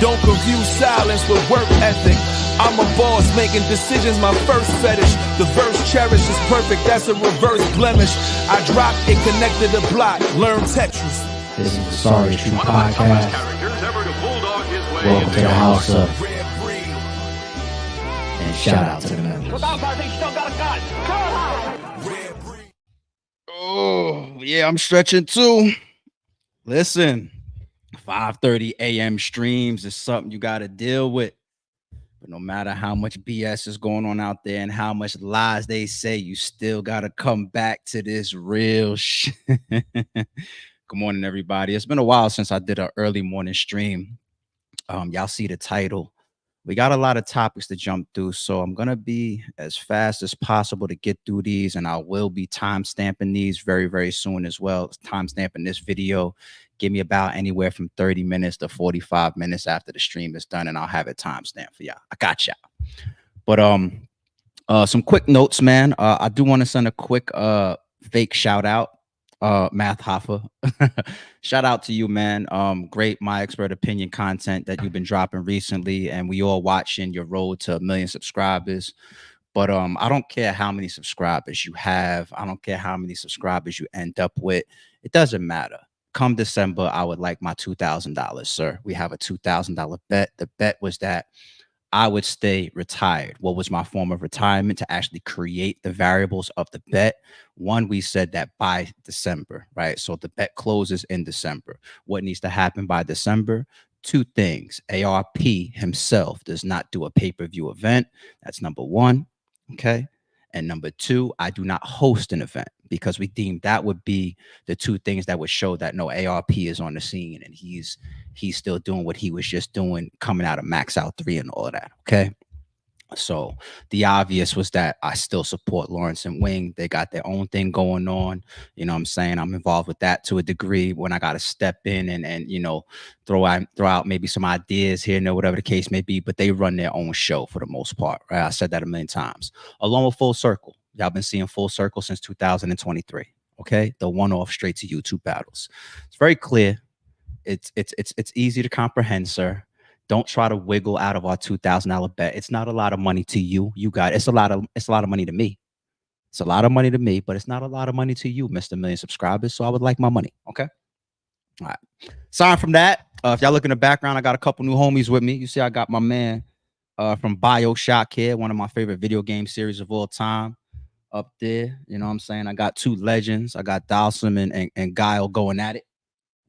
Don't confuse silence with work ethic. I'm a boss, making decisions my first fetish. The verse cherished is perfect, that's a reverse blemish. I dropped it, connected the block, learn Tetris. This is the Sorry Street Podcast. Welcome to the house of. And shout out to the members. Oh, yeah, I'm stretching too. Listen, 5:30 a.m. streams is something you got to deal with. But no matter how much BS is going on out there and how much lies they say, you still got to come back to this real shit. Good morning, everybody. It's been a while since I did an early morning stream. Y'all see the title. We got a lot of topics to jump through, so I'm going to be as fast as possible to get through these, and I will be time-stamping these very, very soon as well. Time-stamping this video. Give me about anywhere from 30 minutes to 45 minutes after the stream is done, and I'll have it time-stamped for y'all. I got y'all. But some quick notes, man. I do want to send a quick fake shout-out. Math Hoffa. Shout out to you, man. Great My Expert Opinion content that you've been dropping recently, and we all watching your road to 1 million subscribers. But I don't care how many subscribers you have. I don't care how many subscribers you end up with. It doesn't matter. Come December, I would like my $2,000, sir. We have a $2,000 bet. The bet was that I would stay retired. What was my form of retirement? To actually create the variables of the bet. One, we said that by December, right? So the bet closes in December. What needs to happen by December? Two things. ARP himself does not do a pay-per-view event. That's number one, okay? And number two, I do not host an event because we deemed that would be the two things that would show that no, ARP is on the scene and he's still doing what he was just doing coming out of Max Out 3 and all of that, okay? So the obvious was that I still support Lawrence and Wing. They got their own thing going on. You know what I'm saying? I'm involved with that to a degree when I got to step in and you know, throw out maybe some ideas here and there, whatever the case may be, but they run their own show for the most part, right? I said that a million times. Along with Full Circle. Y'all been seeing Full Circle since 2023, okay? The one-off straight to YouTube battles. It's very clear. It's easy to comprehend, sir. Don't try to wiggle out of our $2,000 bet. It's not a lot of money to you. You got it's a lot of money to me. It's a lot of money to me, but it's not a lot of money to you, Mr. Million subscribers. So I would like my money. Okay. All right. Aside from that, if y'all look in the background, I got a couple new homies with me. You see, I got my man from BioShock here, one of my favorite video game series of all time up there. You know what I'm saying? I got two legends. I got Dalsum and Guile going at it.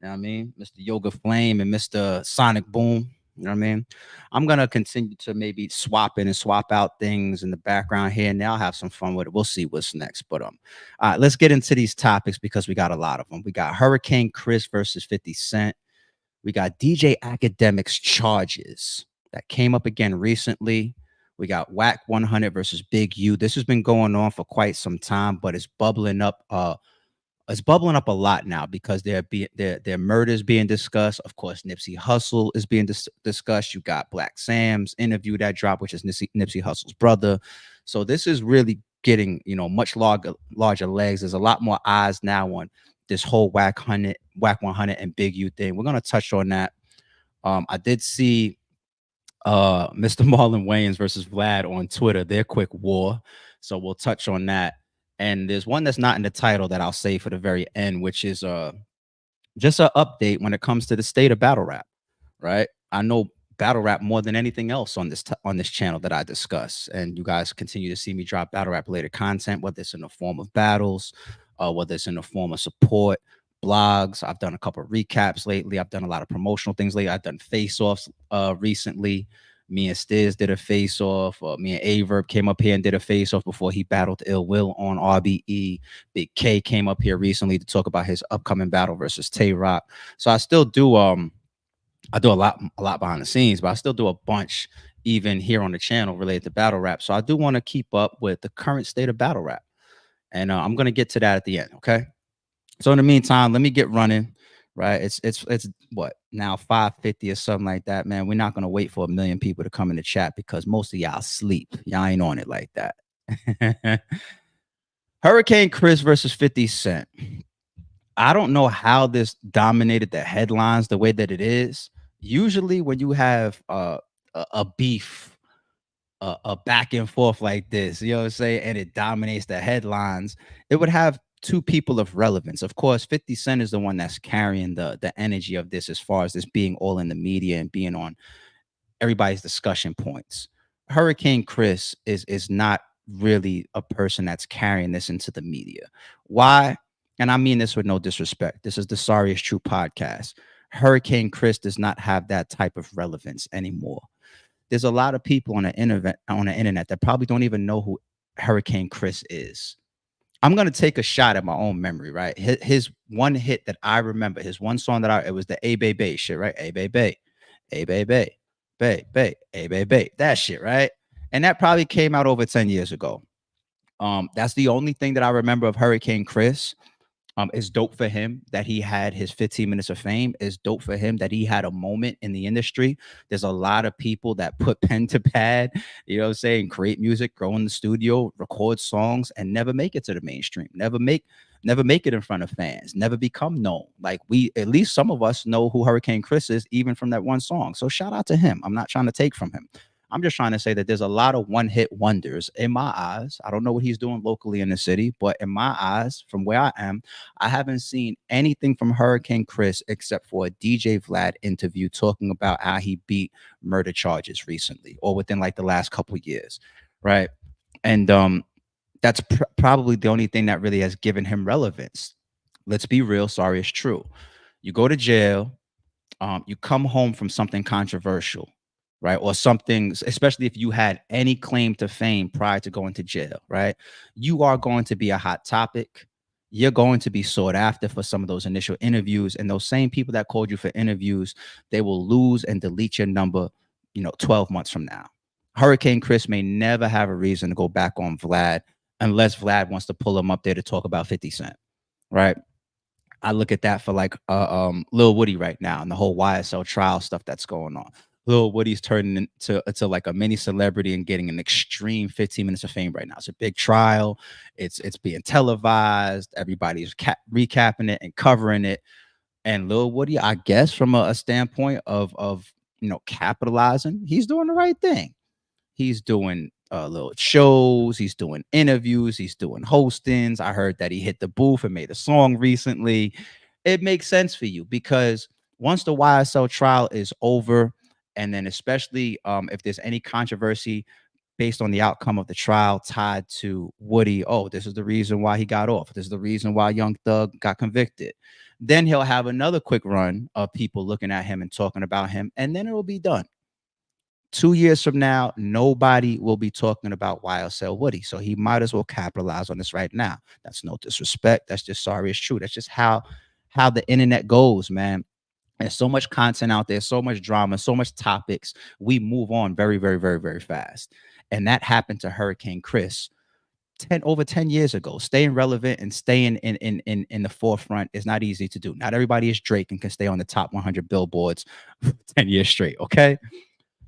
You know what I mean? Mr. Yoga Flame and Mr. Sonic Boom. You know what I mean? I'm going to continue to maybe swap in and swap out things in the background here and there. I'll have some fun with it. We'll see what's next. But all right, let's get into these topics because we got a lot of them. We got Hurricane Chris versus 50 Cent. We got DJ Akademiks Charges that came up again recently. We got Wack 100 versus Big U. This has been going on for quite some time, but it's bubbling up. It's bubbling up a lot now because their murders being discussed. Of course, Nipsey Hussle is being discussed. You got Black Sam's interview that dropped, which is Nipsey Hussle's brother. So this is really getting, you know, much larger legs. There's a lot more eyes now on this whole Wack 100 and Big U thing. We're gonna touch on that. I did see Mr. Marlon Wayans versus Vlad on Twitter. Their quick war. So we'll touch on that. And there's one that's not in the title that I'll say for the very end, which is just an update when it comes to the state of battle rap, right? I know battle rap more than anything else on this channel that I discuss, and you guys continue to see me drop battle rap related content, whether it's in the form of battles, whether it's in the form of support, blogs. I've done a couple of recaps lately. I've done a lot of promotional things lately. I've done face-offs recently. Me and Stiz did a face-off. Me and Averb came up here and did a face-off before he battled Ill Will on RBE. Big K came up here recently to talk about his upcoming battle versus Tay Rock. So I still do I do a lot behind the scenes, but I still do a bunch even here on the channel related to battle rap. So I do want to keep up with the current state of battle rap. And I'm going to get to that at the end, okay? So in the meantime, let me get running. Right, it's what now 5:50 or something like that, man. We're not gonna wait for 1 million people to come in the chat because most of y'all sleep. Y'all ain't on it like that. Hurricane Chris versus 50 Cent. I don't know how this dominated the headlines the way that it is. Usually when you have a beef, a back and forth like this, you know what I'm saying, and it dominates the headlines, it would have two people of relevance. Of course, 50 Cent is the one that's carrying the energy of this, as far as this being all in the media and being on everybody's discussion points. Hurricane Chris is not really a person that's carrying this into the media. Why? And I mean this with no disrespect. This is the Sorry is True podcast. Hurricane Chris does not have that type of relevance anymore. There's a lot of people on the internet that probably don't even know who Hurricane Chris is. I'm gonna take a shot at my own memory, right? His one hit that I remember, his one song it was the A Baby shit, right? A Baby, A Baby, Bay, A Baby, that shit, right? And that probably came out over 10 years ago. That's the only thing that I remember of Hurricane Chris. It's dope for him that he had his 15 minutes of fame. It's dope for him that he had a moment in the industry. There's a lot of people that put pen to pad, you know what I'm saying, create music, grow in the studio, record songs, and never make it to the mainstream. Never make it in front of fans, never become known. Like, at least some of us know who Hurricane Chris is, even from that one song. So shout out to him. I'm not trying to take from him. I'm just trying to say that there's a lot of one-hit wonders in my eyes. I don't know what he's doing locally in the city, but in my eyes, from where I am, I haven't seen anything from Hurricane Chris except for a DJ Vlad interview talking about how he beat murder charges recently, or within like the last couple of years, right? And that's probably the only thing that really has given him relevance. Let's be real. Sorry, it's true. You go to jail, you come home from something controversial, right? Or something, especially if you had any claim to fame prior to going to jail, right? You are going to be a hot topic. You're going to be sought after for some of those initial interviews. And those same people that called you for interviews, they will lose and delete your number, 12 months from now. Hurricane Chris may never have a reason to go back on Vlad unless Vlad wants to pull him up there to talk about 50 Cent, right? I look at that for like Lil Woody right now and the whole YSL trial stuff that's going on. Lil Woody's turning into like a mini celebrity and getting an extreme 15 minutes of fame right now. It's a big trial. It's being televised. Everybody's recapping it and covering it. And Lil Woody, I guess, from a standpoint of capitalizing, he's doing the right thing. He's doing little shows. He's doing interviews. He's doing hostings. I heard that he hit the booth and made a song recently. It makes sense for you because once the YSL trial is over, and then especially if there's any controversy based on the outcome of the trial tied to Woody, oh, this is the reason why he got off. This is the reason why Young Thug got convicted. Then he'll have another quick run of people looking at him and talking about him, and then it will be done. 2 years from now, nobody will be talking about YSL Woody. So he might as well capitalize on this right now. That's no disrespect. That's just sorry, it's true. That's just how the internet goes, man. There's so much content out there, so much drama, so much topics. We move on very, very, very, very fast. And that happened to Hurricane Chris over 10 years ago. Staying relevant and staying in the forefront is not easy to do. Not everybody is Drake and can stay on the top 100 billboards for 10 years straight, okay?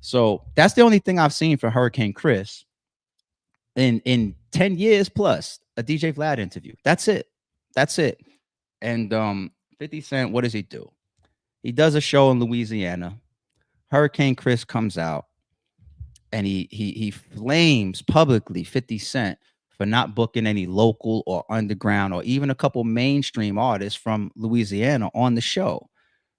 So that's the only thing I've seen for Hurricane Chris in 10 years plus, a DJ Vlad interview. That's it. And 50 Cent, what does he do? He does a show in Louisiana. Hurricane Chris comes out and he flames publicly 50 Cent for not booking any local or underground or even a couple mainstream artists from Louisiana on the show.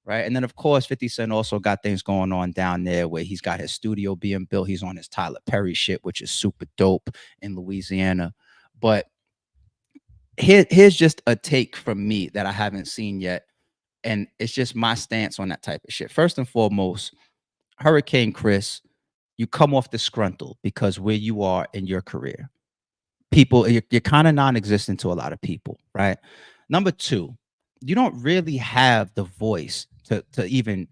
Right. And then, of course, 50 Cent also got things going on down there where he's got his studio being built. He's on his Tyler Perry shit, which is super dope in Louisiana. But here's just a take from me that I haven't seen yet. And it's just my stance on that type of shit. First and foremost, Hurricane Chris, you come off disgruntled because where you are in your career, people, you're kind of non-existent to a lot of people. Right. Number two, you don't really have the voice to even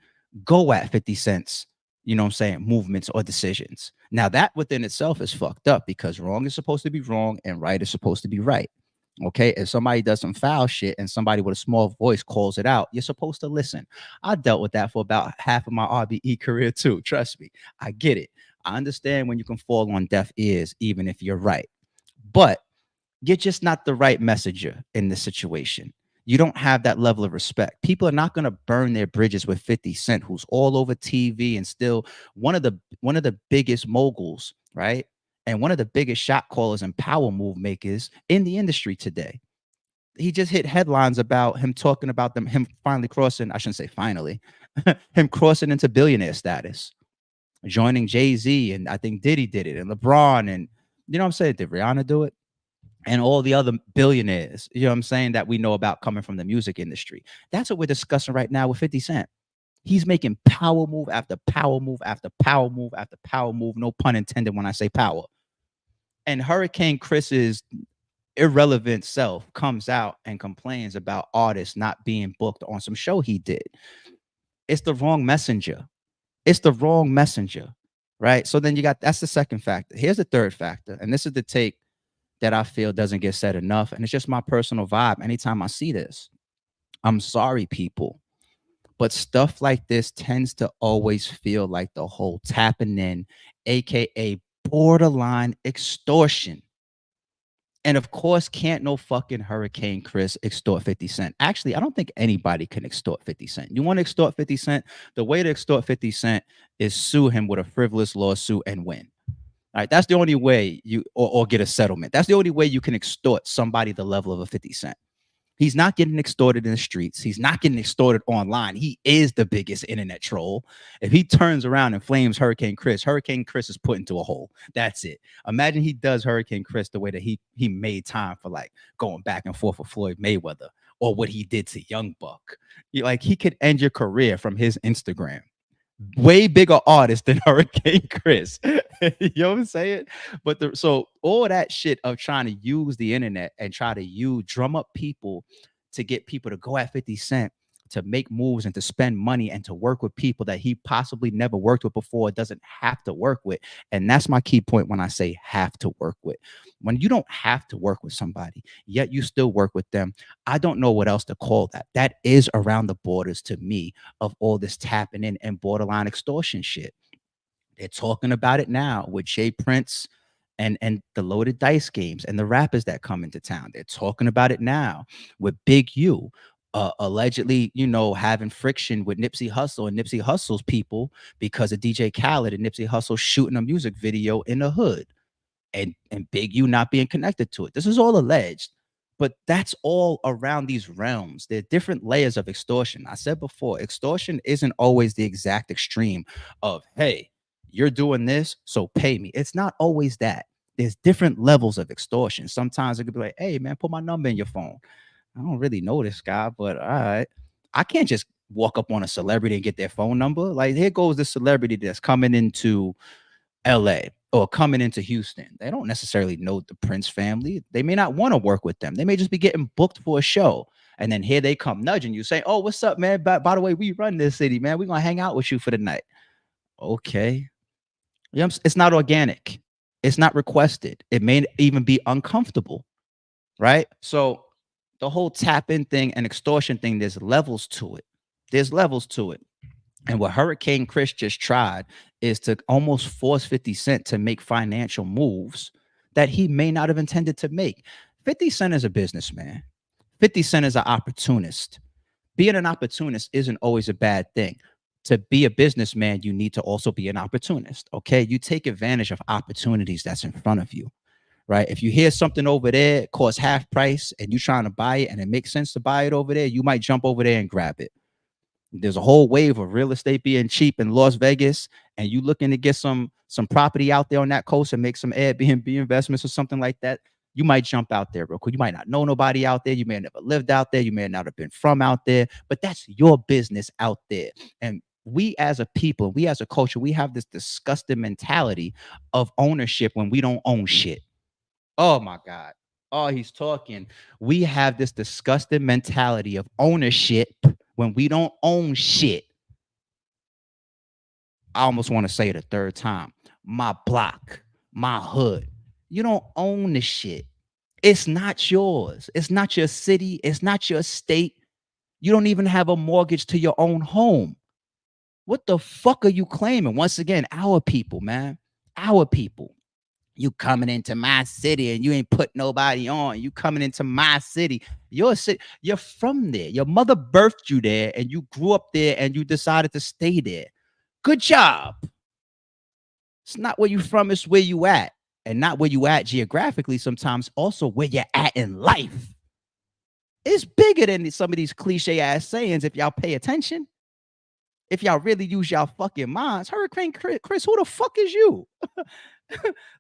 go at 50 Cent's, movements or decisions. Now, that within itself is fucked up because wrong is supposed to be wrong and right is supposed to be right. Okay, if somebody does some foul shit and somebody with a small voice calls it out, you're supposed to listen. I dealt with that for about half of my RBE career too. Trust me, I get it. I understand when you can fall on deaf ears, even if you're right. But you're just not the right messenger in this situation. You don't have that level of respect. People are not going to burn their bridges with 50 Cent, who's all over TV and still one of the biggest moguls, right? And one of the biggest shot callers and power move makers in the industry today. He just hit headlines about him talking about him finally crossing, I shouldn't say finally, him crossing into billionaire status, joining Jay-Z, and I think Diddy did it, and LeBron, and you know what I'm saying? Did Rihanna do it? And all the other billionaires, you know what I'm saying, that we know about coming from the music industry. That's what we're discussing right now with 50 Cent. He's making power move after power move after power move after power move. No pun intended when I say power. And Hurricane Chris's irrelevant self comes out and complains about artists not being booked on some show he did. It's the wrong messenger. It's the wrong messenger, right? So then that's the second factor. Here's the third factor, and this is the take that I feel doesn't get said enough, and it's just my personal vibe. Anytime I see this, I'm sorry, people, but stuff like this tends to always feel like the whole tapping in, aka borderline extortion. And of course, can't no fucking Hurricane Chris extort 50 Cent. Actually, I don't think anybody can extort 50 Cent. You want to extort 50 Cent? The way to extort 50 Cent is sue him with a frivolous lawsuit and win. All right, that's the only way or get a settlement. That's the only way you can extort somebody the level of a 50 Cent. He's not getting extorted in the streets. He's not getting extorted online. He is the biggest internet troll. If he turns around and flames Hurricane Chris is put into a hole. That's it. Imagine he does Hurricane Chris the way that he made time for like going back and forth with Floyd Mayweather, or what he did to Young Buck. Like, he could end your career from his Instagram. Way bigger artist than Hurricane Chris. You know what I'm saying? But so all that shit of trying to use the internet and try to drum up people to get people to go at 50 Cent, to make moves and to spend money and to work with people that he possibly never worked with before, doesn't have to work with. And that's my key point when I say have to work with. When you don't have to work with somebody, yet you still work with them, I don't know what else to call that. That is around the borders to me of all this tapping in and borderline extortion shit. They're talking about it now with Jay Prince and the Loaded Dice games and the rappers that come into town. They're talking about it now with Big U. Allegedly, having friction with Nipsey Hussle and Nipsey Hussle's people because of DJ Khaled and Nipsey Hussle shooting a music video in the hood, and Big U not being connected to it. This is all alleged, but that's all around these realms. There are different layers of extortion. I said before, extortion isn't always the exact extreme of, hey, you're doing this, so pay me. It's not always that. There's different levels of extortion. Sometimes it could be like, hey, man, put my number in your phone. I don't really know this guy, but all right. I can't just walk up on a celebrity and get their phone number. Like, here goes this celebrity that's coming into LA or coming into Houston. They don't necessarily know the Prince family. They may not want to work with them. They may just be getting booked for a show. And then here they come nudging you, saying, oh, what's up, man? By the way, we run this city, man. We're going to hang out with you for the night. Okay. It's not organic. It's not requested. It may even be uncomfortable, right? So the whole tap-in thing and extortion thing, there's levels to it. There's levels to it. And what Hurricane Chris just tried is to almost force 50 Cent to make financial moves that he may not have intended to make. 50 Cent is a businessman. 50 Cent is an opportunist. Being an opportunist isn't always a bad thing. To be a businessman, you need to also be an opportunist, okay? You take advantage of opportunities that's in front of you, right? If you hear something over there costs half price and you're trying to buy it and it makes sense to buy it over there, you might jump over there and grab it. There's a whole wave of real estate being cheap in Las Vegas, and you looking to get some property out there on that coast and make some Airbnb investments or something like that, you might jump out there real quick. You might not know nobody out there. You may have never lived out there. You may not have been from out there, but that's your business out there. And we as a people, we as a culture, we have this disgusting mentality of ownership when we don't own shit. Oh my God. Oh, he's talking. We have this disgusting mentality of ownership when we don't own shit. I almost want to say it a third time. My block, my hood. You don't own the shit. It's not yours. It's not your city. It's not your state. You don't even have a mortgage to your own home. What the fuck are you claiming? Once again, our people, man. Our people. You coming into my city and you ain't put nobody on. You coming into my city. You're from there. Your mother birthed you there and you grew up there and you decided to stay there. Good job. It's not where you from, it's where you at. And not where you at geographically, sometimes also where you're at in life. It's bigger than some of these cliche ass sayings if y'all pay attention. If y'all really use y'all fucking minds. Hurricane Chris, who the fuck is you?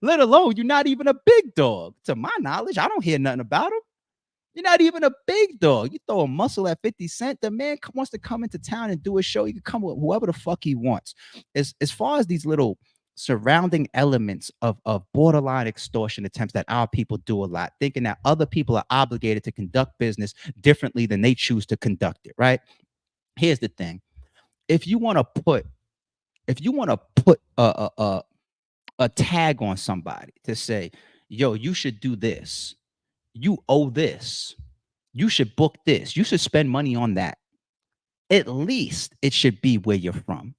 Let alone you're not even a big dog. To my knowledge, I don't hear nothing about him. You're not even a big dog. You throw a muscle at 50 Cent. The man wants to come into town and do a show. He can come with whoever the fuck he wants. As far as these little surrounding elements of borderline extortion attempts that our people do a lot, thinking that other people are obligated to conduct business differently than they choose to conduct it, right? Here's the thing. If you want to put a tag on somebody to say, yo, you should do this, you owe this, you should book this, you should spend money on that, at least it should be where you're from,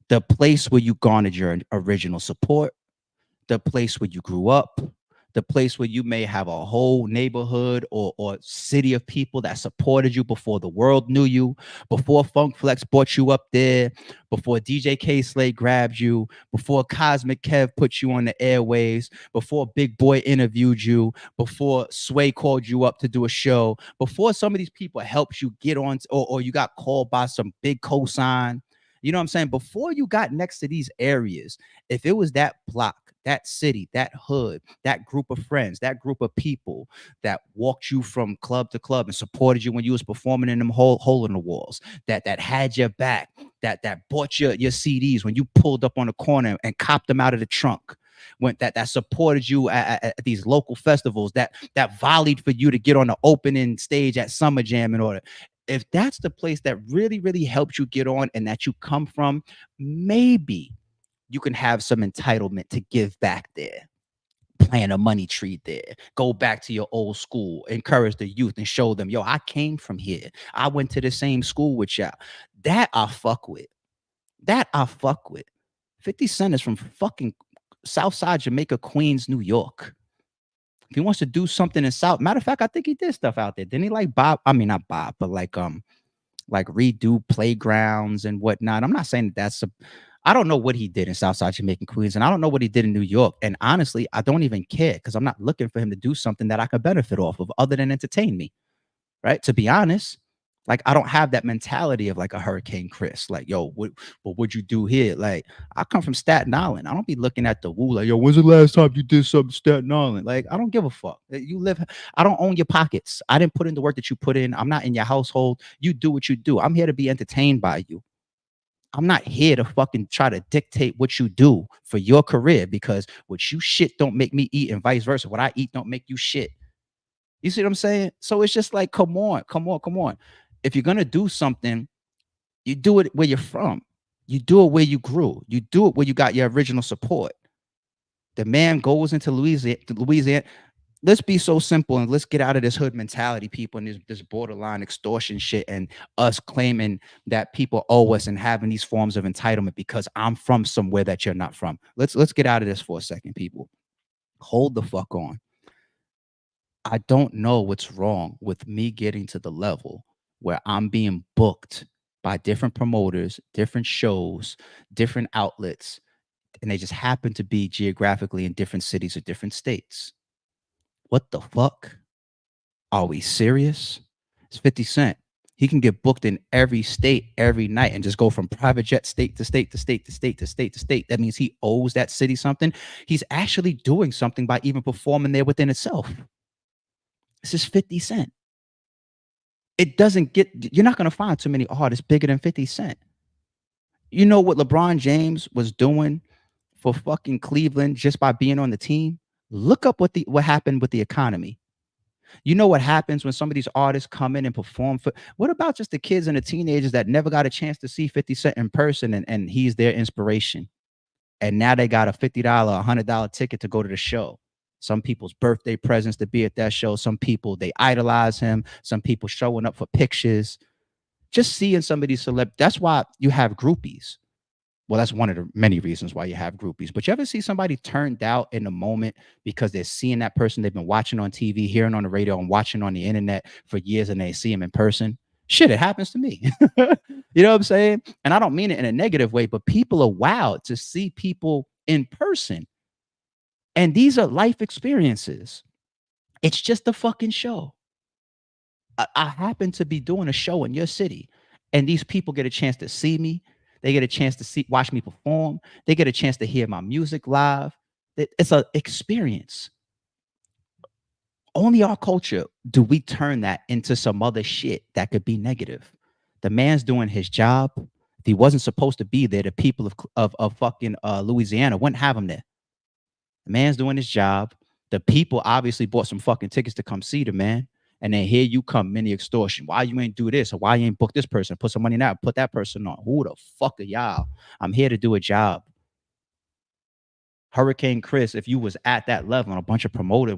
the place where you garnered your original support, the place where you grew up, the place where you may have a whole neighborhood or city of people that supported you before the world knew you, before Funk Flex brought you up there, before DJ K-Slade grabbed you, before Cosmic Kev put you on the airwaves, before Big Boy interviewed you, before Sway called you up to do a show, before some of these people helped you get on, or you got called by some big cosign. You know what I'm saying? Before you got next to these areas, if it was that block, that city, that hood, that group of friends, that group of people that walked you from club to club and supported you when you was performing in them hole in the walls, that had your back, that bought your CDs when you pulled up on the corner and copped them out of the trunk, when that supported you at these local festivals, that volleyed for you to get on the opening stage at Summer Jam in order. If that's the place that really, really helped you get on and that you come from, maybe you can have some entitlement to give back there, plant a money tree there, go back to your old school, encourage the youth and show them, yo, I came from here. I went to the same school with y'all. That I fuck with. 50 Cent is from fucking Southside Jamaica, Queens, New York. If he wants to do something in South, matter of fact, I think he did stuff out there. Didn't he like Bob? I mean, not Bob, but like redo playgrounds and whatnot. I'm not saying that's I don't know what he did in Southside Jamaican, Queens, and I don't know what he did in New York. And honestly, I don't even care because I'm not looking for him to do something that I could benefit off of other than entertain me, right? To be honest, like I don't have that mentality of like a Hurricane Chris. Like, yo, what would you do here? Like, I come from Staten Island. I don't be looking at the woo like, yo, when's the last time you did something Staten Island? Like, I don't give a fuck. You live, I don't own your pockets. I didn't put in the work that you put in. I'm not in your household. You do what you do. I'm here to be entertained by you. I'm not here to fucking try to dictate what you do for your career, because what you shit don't make me eat and vice versa. What I eat don't make you shit. You see what I'm saying? So it's just like, come on. If you're going to do something, you do it where you're from. You do it where you grew. You do it where you got your original support. The man goes into Louisiana. Let's be so simple and let's get out of this hood mentality, people, and this borderline extortion shit and us claiming that people owe us and having these forms of entitlement because I'm from somewhere that you're not from. Let's get out of this for a second, people. Hold the fuck on. I don't know what's wrong with me getting to the level where I'm being booked by different promoters, different shows, different outlets, and they just happen to be geographically in different cities or different states. What the fuck? Are we serious? It's 50 Cent. He can get booked in every state every night and just go from private jet state to state to state to state to state to state. That means he owes that city something. He's actually doing something by even performing there within itself. This is 50 Cent. It doesn't get, you're not going to find too many artists bigger than 50 Cent. You know what LeBron James was doing for fucking Cleveland just by being on the team? Look up what happened with the economy. You know what happens when some of these artists come in and perform for, what about just the kids and the teenagers that never got a chance to see 50 Cent in person and he's their inspiration? And now they got a $50, $100 ticket to go to the show. Some people's birthday presents to be at that show. Some people, they idolize him. Some people showing up for pictures. Just seeing some of these that's why you have groupies. well, that's one of the many reasons why you have groupies. But you ever see somebody turned out in the moment because they're seeing that person they've been watching on TV, hearing on the radio, and watching on the internet for years, and they see him in person? Shit, it happens to me. You know what I'm saying? And I don't mean it in a negative way, but people are wowed to see people in person. And these are life experiences. It's just a fucking show. I happen to be doing a show in your city, and these people get a chance to see me. They get a chance to watch me perform. They get a chance to hear my music live. It's an experience. Only our culture do we turn that into some other shit that could be negative. The man's doing his job. If he wasn't supposed to be there, the people of fucking Louisiana wouldn't have him there. The man's doing his job. The people obviously bought some fucking tickets to come see the man. And then here you come, mini extortion. Why you ain't do this? Or why you ain't book this person? Put some money in that, put that person on. Who the fuck are y'all? I'm here to do a job. Hurricane Chris, if you was at that level and a bunch of promoters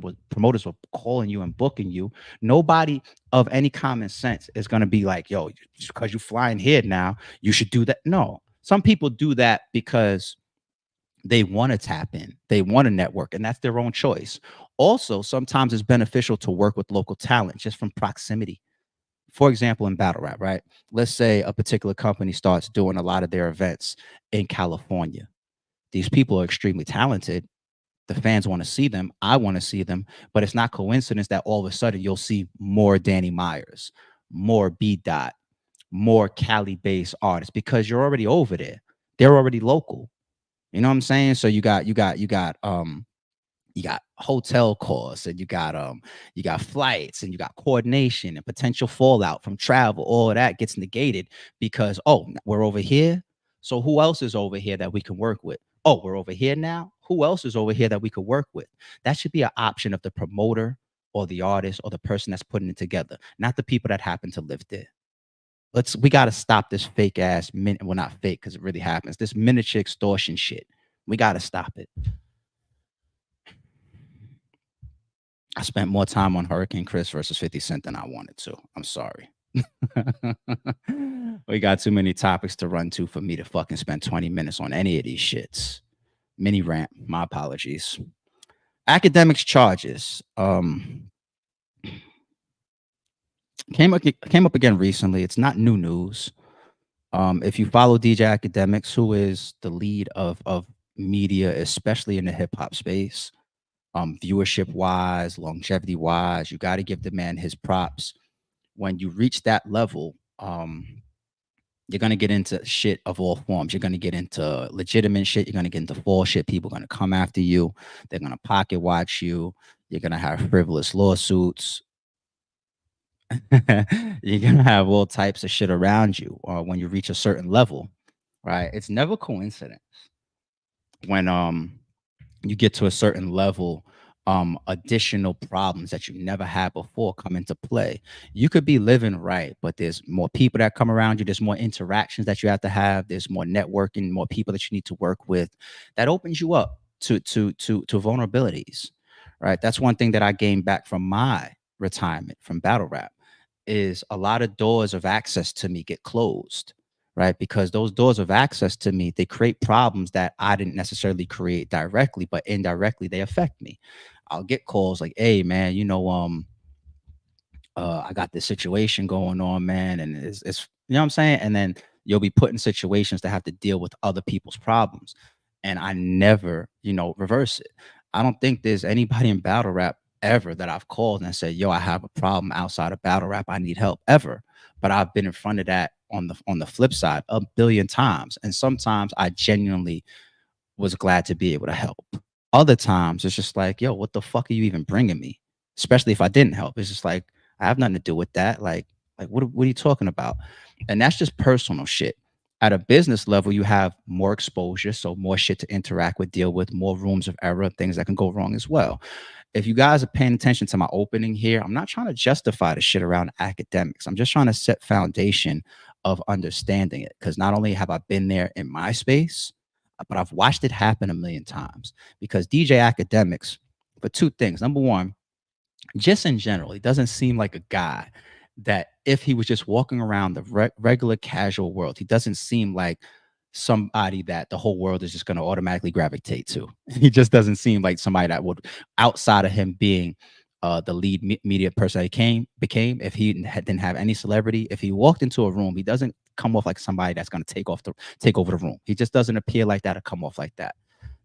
were calling you and booking you, nobody of any common sense is going to be like, yo, just because you flying here now, you should do that. No, some people do that because they want to tap in, they want to network, and that's their own choice. Also, sometimes it's beneficial to work with local talent just from proximity. For example, in battle rap, right? Let's say a particular company starts doing a lot of their events in California. These people are extremely talented. The fans want to see them. I want to see them. But it's not coincidence that all of a sudden you'll see more Danny Myers, more B Dot, more Cali-based artists, because you're already over there. They're already local. You know what I'm saying? So you got hotel costs, and you got flights, and you got coordination and potential fallout from travel. All of that gets negated because, oh, we're over here. So who else is over here that we can work with? Oh, we're over here now. Who else is over here that we could work with? That should be an option of the promoter or the artist or the person that's putting it together, not the people that happen to live there. We got to stop this fake ass well, not fake, because it really happens. This miniature extortion shit. We got to stop it. I spent more time on Hurricane Chris versus 50 Cent than I wanted to. I'm sorry. We got too many topics to run to for me to fucking spend 20 minutes on any of these shits. Mini rant. My apologies. Akademiks Charges. Came up again recently. It's not new news. If you follow DJ Akademiks, who is the lead of media, especially in the hip hop space, viewership wise, longevity wise, you got to give the man his props. When you reach that level, you're going to get into shit of all forms. You're going to get into legitimate shit. You're going to get into false shit. People are going to come after you. They're going to pocket watch you. You're going to have frivolous lawsuits. You're going to have all types of shit around you when you reach a certain level, right? It's never coincidence when you get to a certain level, additional problems that you never had before come into play. You could be living right, but there's more people that come around you. There's more interactions that you have to have. There's more networking, more people that you need to work with. That opens you up to vulnerabilities, right? That's one thing that I gained back from my retirement from battle rap, is a lot of doors of access to me get closed, right? Because those doors of access to me, they create problems that I didn't necessarily create directly, but indirectly they affect me. I'll get calls like, hey man, I got this situation going on, man. And it's, you know what I'm saying? And then you'll be put in situations to have to deal with other people's problems. And I never, reverse it. I don't think there's anybody in battle rap ever that I've called and said, yo, I have a problem outside of battle rap. I need help, ever. But I've been in front of that on the flip side a billion times. And sometimes I genuinely was glad to be able to help. Other times it's just like, yo, what the fuck are you even bringing me? Especially if I didn't help. It's just like, I have nothing to do with that. Like what are you talking about? And that's just personal shit. At a business level, you have more exposure, so more shit to interact with, deal with, more rooms of error, things that can go wrong as well. If you guys are paying attention to my opening here, I'm not trying to justify the shit around academics. I'm just trying to set foundation of understanding it, because not only have I been there in my space, but I've watched it happen a million times. Because DJ Akademiks, for two things. Number one, just in general, he doesn't seem like a guy that if he was just walking around the regular casual world, he doesn't seem like somebody that the whole world is just going to automatically gravitate to. He just doesn't seem like somebody that would, outside of him being the lead media person that he became, if he didn't have any celebrity, if he walked into a room, he doesn't come off like somebody that's going to take over the room. He just doesn't appear like that or come off like that.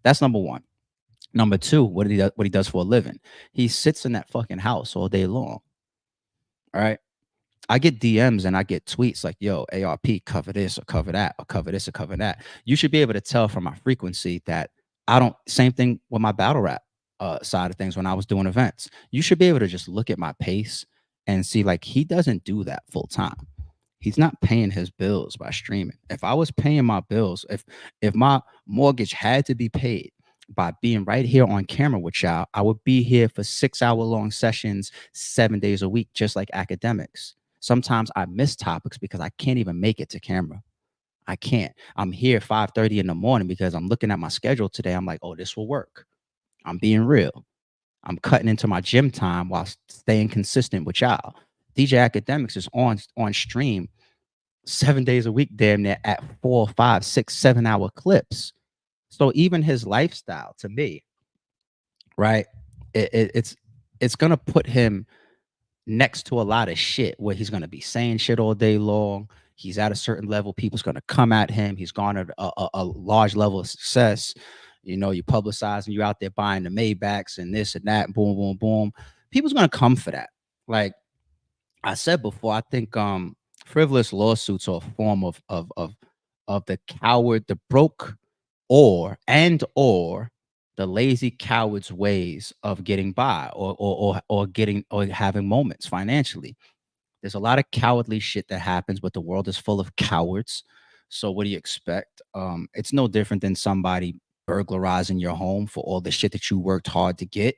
That's number one. Number two, what he does for a living. He sits in that fucking house all day long. All right. I get DMs and I get tweets like, yo, ARP, cover this or cover that or cover this or cover that. You should be able to tell from my frequency that same thing with my battle rap side of things when I was doing events. You should be able to just look at my pace and see like he doesn't do that full time. He's not paying his bills by streaming. If I was paying my bills, if my mortgage had to be paid by being right here on camera with y'all, I would be here for 6-hour-long sessions, 7 days a week, just like Akademiks. Sometimes I miss topics because I can't even make it to camera. I can't. I'm here 5:30 in the morning because I'm looking at my schedule today. I'm like, oh, this will work. I'm being real. I'm cutting into my gym time while staying consistent with y'all. DJ Akademiks is on stream 7 days a week, damn near at 4, 5, 6, 7-hour clips. So even his lifestyle, to me, right, it's gonna put him next to a lot of shit where he's gonna be saying shit all day long. He's at a certain level. People's gonna come at him. He's garnered a large level of success. You know, you publicize and you're out there buying the Maybachs and this and that, boom, boom, boom. People's gonna come for that. Like I said before, I think frivolous lawsuits are a form of the coward, the broke, or the lazy coward's ways of getting by or having moments financially. There's a lot of cowardly shit that happens, but the world is full of cowards. So what do you expect? It's no different than somebody burglarizing your home for all the shit that you worked hard to get,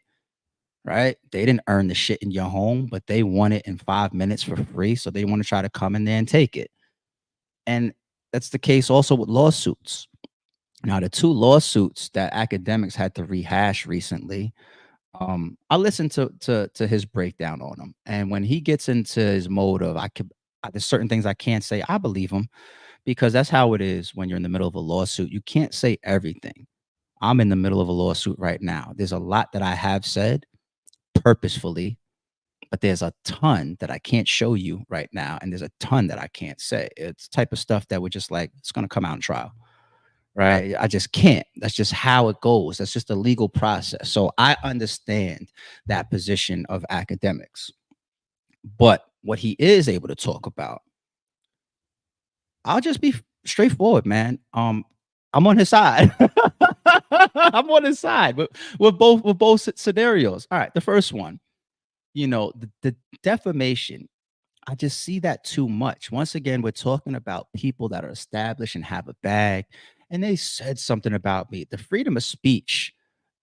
right? They didn't earn the shit in your home, but they want it in 5 minutes for free. So they want to try to come in there and take it. And that's the case also with lawsuits. Now, the two lawsuits that Akademiks had to rehash recently, I listened to his breakdown on them. And when he gets into his mode of there's certain things I can't say, I believe him, because that's how it is when you're in the middle of a lawsuit. You can't say everything. I'm in the middle of a lawsuit right now. There's a lot that I have said purposefully, but there's a ton that I can't show you right now. And there's a ton that I can't say. It's the type of stuff that we're just like, it's going to come out in trial. Right. I just can't. That's just how it goes. That's just a legal process. So I understand that position of Akademiks. But what he is able to talk about, I'll just be straightforward, man. I'm on his side. I'm on his side with both scenarios. All right. The first one, you know, the defamation. I just see that too much. Once again, we're talking about people that are established and have a bag. And they said something about me. The freedom of speech,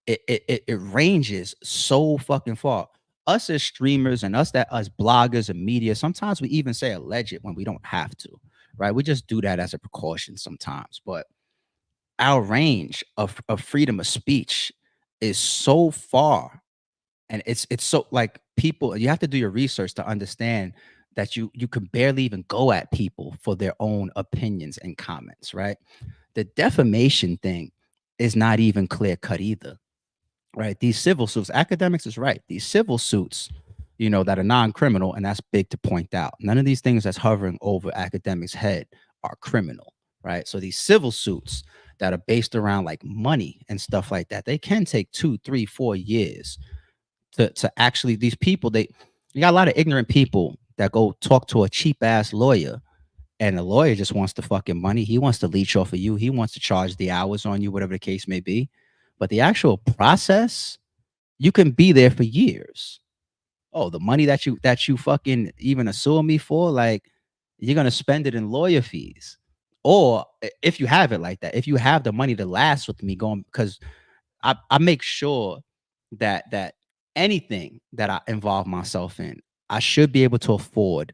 it ranges so fucking far. Us as streamers and us bloggers and media, sometimes we even say alleged when we don't have to, right? We just do that as a precaution sometimes. But our range of freedom of speech is so far. And it's so like people, you have to do your research to understand that you can barely even go at people for their own opinions and comments, right? The defamation thing is not even clear cut either, right? These civil suits, Akademiks is right. These civil suits, you know, that are non-criminal, and that's big to point out. None of these things that's hovering over Akademiks' head are criminal, right? So these civil suits that are based around like money and stuff like that, they can take 2, 3, 4 years to actually, these people, you got a lot of ignorant people that go talk to a cheap ass lawyer. And the lawyer just wants the fucking money. He wants to leech off of you. He wants to charge the hours on you, whatever the case may be. But the actual process, you can be there for years. Oh, the money that you fucking even assume me for, like, you're gonna spend it in lawyer fees. Or if you have it like that, if you have the money to last with me going, because I make sure that anything that I involve myself in, I should be able to afford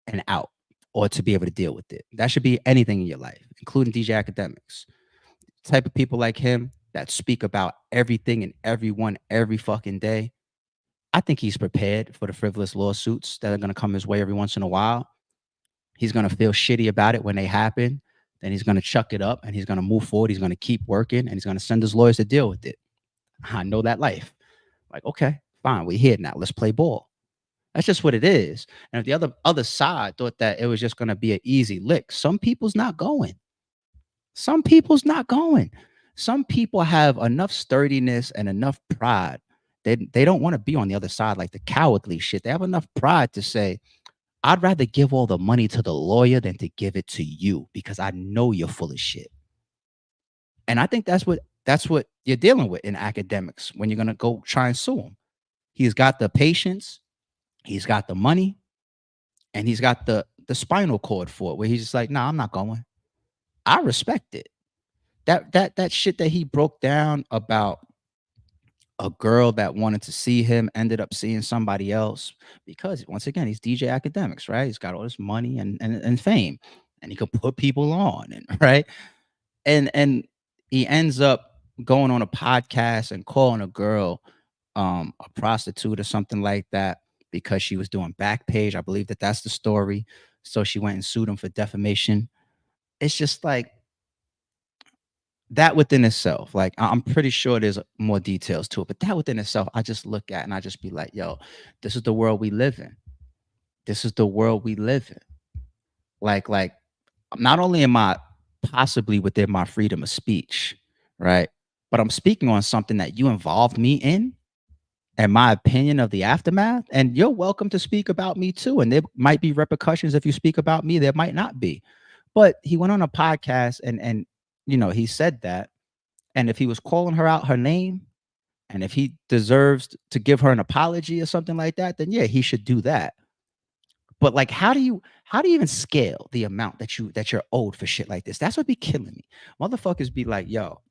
an out, or to be able to deal with it. That should be anything in your life, including DJ Akademiks. Type of people like him that speak about everything and everyone every fucking day. I think he's prepared for the frivolous lawsuits that are going to come his way every once in a while. He's going to feel shitty about it when they happen. then he's going to chuck it up and he's going to move forward. He's going to keep working and he's going to send his lawyers to deal with it. I know that life. Like, okay, fine. We're here now. Let's play ball. That's just what it is. And if the other side thought that it was just going to be an easy lick, some people's not going. Some people's not going. Some people have enough sturdiness and enough pride. They don't want to be on the other side like the cowardly shit. They have enough pride to say, I'd rather give all the money to the lawyer than to give it to you because I know you're full of shit. And I think that's what you're dealing with in Akademiks when you're going to go try and sue him. He's got the patience, he's got the money, and he's got the spinal cord for it, where he's just like, nah, I'm not going. I respect it. That shit that he broke down about a girl that wanted to see him ended up seeing somebody else because, once again, he's DJ Akademiks, right? He's got all this money and fame, and he could put people on, and right, and he ends up going on a podcast and calling a girl a prostitute or something like that because she was doing Backpage. I believe that's the story. So she went and sued him for defamation. It's just like that within itself. Like, I'm pretty sure there's more details to it, but that within itself, I just look at and I just be like, yo, this is the world we live in. This is the world we live in. Like, not only am I possibly within my freedom of speech, right? But I'm speaking on something that you involved me in and my opinion of the aftermath. And you're welcome to speak about me too. And there might be repercussions if you speak about me. There might not be. But he went on a podcast and you know, he said that. And if he was calling her out her name, and if he deserves to give her an apology or something like that, then yeah, he should do that. But like, how do you even scale the amount that you're owed for shit like this? That's what be killing me. Motherfuckers be like, yo,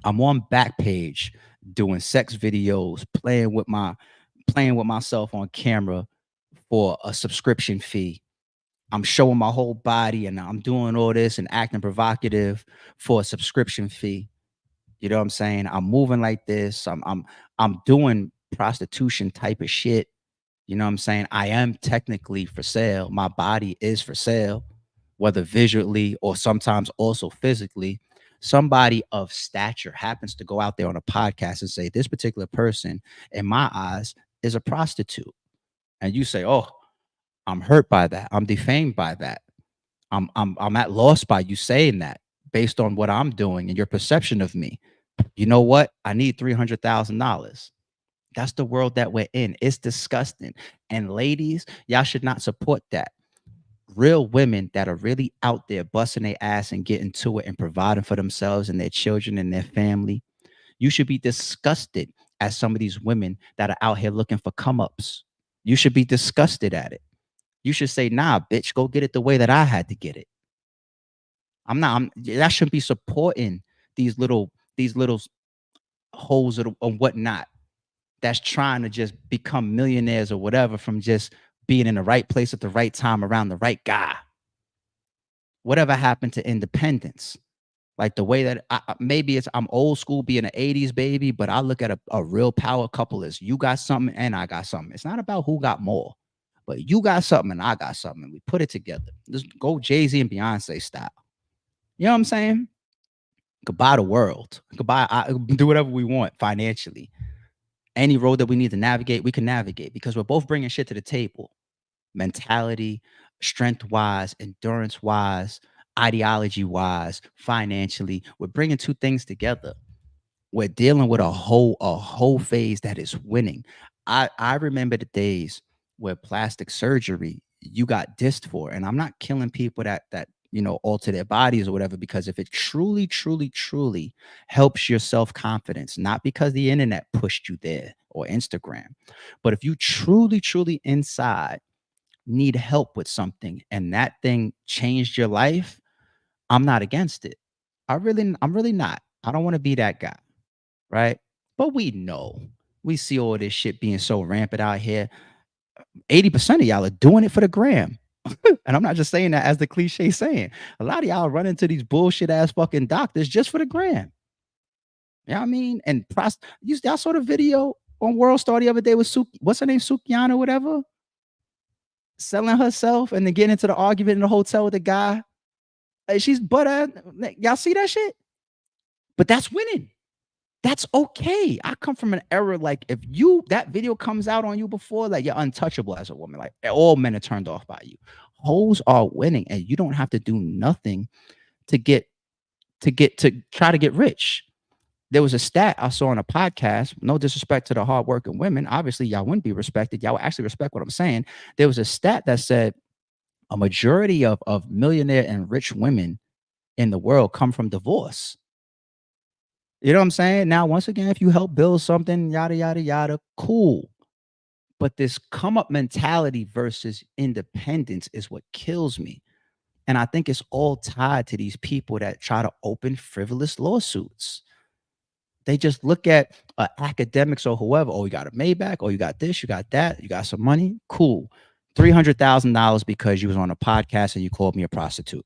I'm on Backpage doing sex videos, playing with myself on camera for a subscription fee. I'm showing my whole body and I'm doing all this and acting provocative for a subscription fee. You know what I'm saying? I'm moving like this. I'm doing prostitution type of shit. You know what I'm saying? I am technically for sale. My body is for sale, whether visually or sometimes also physically. Somebody of stature happens to go out there on a podcast and say, this particular person, in my eyes, is a prostitute. And you say, oh, I'm hurt by that. I'm defamed by that. I'm at loss by you saying that based on what I'm doing and your perception of me. You know what? I need $300,000. That's the world that we're in. It's disgusting. And ladies, y'all should not support that. Real women that are really out there busting their ass and getting to it and providing for themselves and their children and their family. You should be disgusted at some of these women that are out here looking for come-ups. You should be disgusted at it. You should say, nah, bitch, go get it the way that I had to get it. That shouldn't be supporting these little hoes or whatnot that's trying to just become millionaires or whatever from just being in the right place at the right time around the right guy. Whatever happened to independence? Like the way that I'm old school being an 80s baby, but I look at a real power couple as you got something and I got something. It's not about who got more, but you got something and I got something. And we put it together. Just go Jay-Z and Beyonce style. You know what I'm saying? Could buy the world. Do whatever we want financially. Any road that we need to navigate, we can navigate because we're both bringing shit to the table. Mentality, strength-wise, endurance-wise, ideology-wise, financially. We're bringing two things together. We're dealing with a whole phase that is winning. I remember the days where plastic surgery you got dissed for, and I'm not killing people that you know alter their bodies or whatever, because if it truly helps your self-confidence, not because the internet pushed you there or Instagram, but if you truly inside need help with something and that thing changed your life, I'm not against it. I'm really not. I don't want to be that guy, right? But we see all this shit being so rampant out here. 80% of y'all are doing it for the gram. And I'm not just saying that as the cliche saying. A lot of y'all run into these bullshit ass fucking doctors just for the gram. You know what I mean? And y'all saw the video on World Star the other day with what's her name? Sukiana or whatever? Selling herself and then getting into the argument in the hotel with the guy. She's butt ass. Y'all see that shit? But that's winning. That's okay. I come from an era like if that video comes out on you before, like you're untouchable as a woman. Like all men are turned off by you. Hoes are winning, and you don't have to do nothing to try to get rich. There was a stat I saw on a podcast. No disrespect to the hardworking women. Obviously, y'all wouldn't be respected. Y'all would actually respect what I'm saying. There was a stat that said a majority of millionaire and rich women in the world come from divorce. You know what I'm saying? Now, once again, if you help build something, yada, yada, yada, cool. But this come up mentality versus independence is what kills me. And I think it's all tied to these people that try to open frivolous lawsuits. They just look at academics or whoever. Oh, you got a Maybach. Oh, you got this. You got that. You got some money. Cool. $300,000 because you was on a podcast and you called me a prostitute.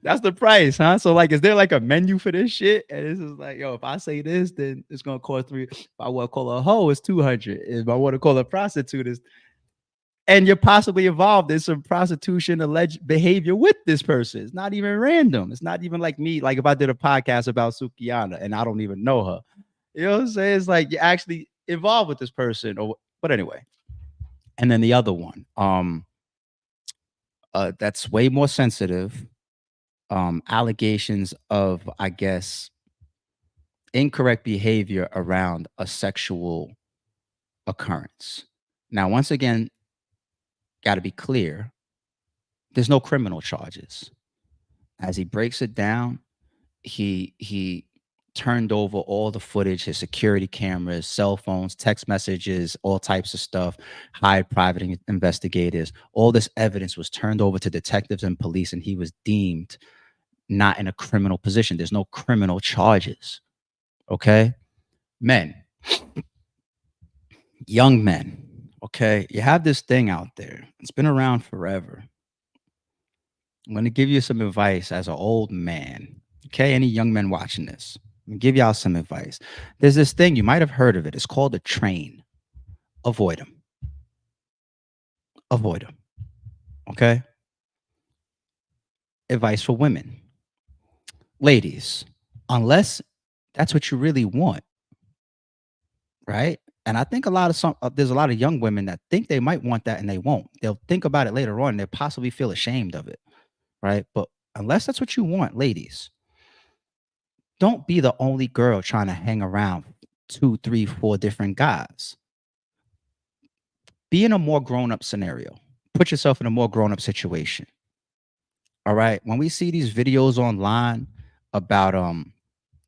That's the price, huh? So like, is there like a menu for this shit? And this is like, yo, if I say this, then it's gonna cost $3. If I want to call a hoe, it's $200. If I want to call a prostitute, it's and you're possibly involved in some prostitution alleged behavior with this person. It's not even random. It's not even like me. Like if I did a podcast about Sukiyana and I don't even know her, you know what I'm saying? It's like you're actually involved with this person. But anyway, and then the other one, that's way more sensitive. Allegations of, I guess, incorrect behavior around a sexual occurrence. Now, once again, got to be clear, there's no criminal charges. As he breaks it down, he turned over all the footage, his security cameras, cell phones, text messages, all types of stuff, hired private investigators. All this evidence was turned over to detectives and police, and he was deemed not in a criminal position. There's no criminal charges. Okay? Men, young men. Okay, you have this thing out there. It's been around forever. I'm going to give you some advice as an old man. Okay, any young men watching this, I'm going to give y'all some advice. There's this thing, you might have heard of it. It's called a train. Avoid them. Avoid them. Okay? Advice for women. Ladies, unless that's what you really want, right? And I think there's a lot of young women that think they might want that and they won't. They'll think about it later on and they'll possibly feel ashamed of it, right? But unless that's what you want, ladies, don't be the only girl trying to hang around 2, 3, 4 different guys. Be in a more grown-up scenario. Put yourself in a more grown-up situation. All right? When we see these videos online about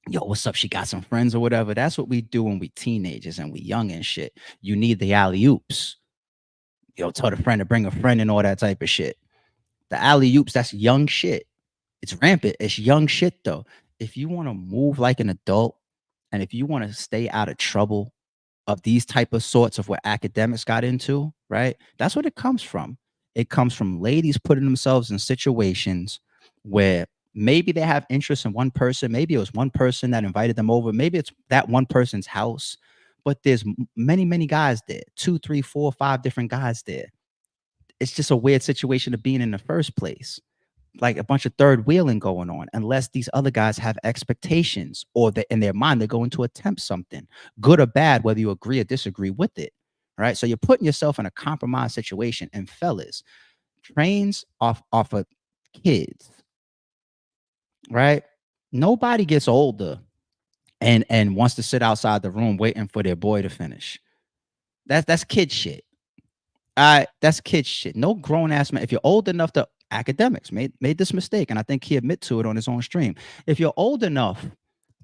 yo, what's up? She got some friends or whatever. That's what we do when we teenagers and we young and shit. You need the alley-oops. Yo, tell the friend to bring a friend and all that type of shit. The alley-oops, that's young shit. It's rampant. It's young shit, though. If you want to move like an adult and if you want to stay out of trouble of these type of sorts of what academics got into, right? That's what it comes from. It comes from ladies putting themselves in situations where maybe they have interest in one person. Maybe it was one person that invited them over. Maybe it's that one person's house, but there's many, many guys there, 2, 3, 4, 5 different guys there. It's just a weird situation to be in the first place. Like a bunch of third wheeling going on, unless these other guys have expectations or that in their mind, they're going to attempt something good or bad, whether you agree or disagree with it. Right. So you're putting yourself in a compromised situation. And fellas, trains off of kids. Right? Nobody gets older and wants to sit outside the room waiting for their boy to finish. That's kid shit. That's kid shit. No grown ass man. If you're old enough to academics made this mistake, and I think he admit to it on his own stream. If you're old enough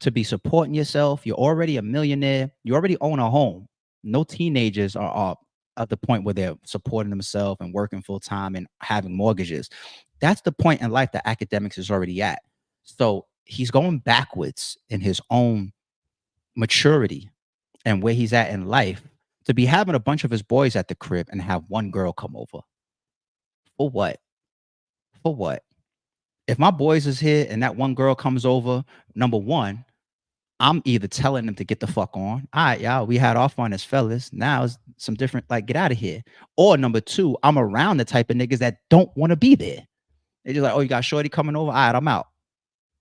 to be supporting yourself, you're already a millionaire, you already own a home. No teenagers are at the point where they're supporting themselves and working full time and having mortgages. That's the point in life that academics is already at. So he's going backwards in his own maturity and where he's at in life to be having a bunch of his boys at the crib and have one girl come over. For what? For what? If my boys is here and that one girl comes over, number one, I'm either telling them to get the fuck on. All right, y'all, we had our fun as fellas. Now it's some different, like, get out of here. Or number two, I'm around the type of niggas that don't want to be there. They just like, oh, you got shorty coming over. All right, I'm out.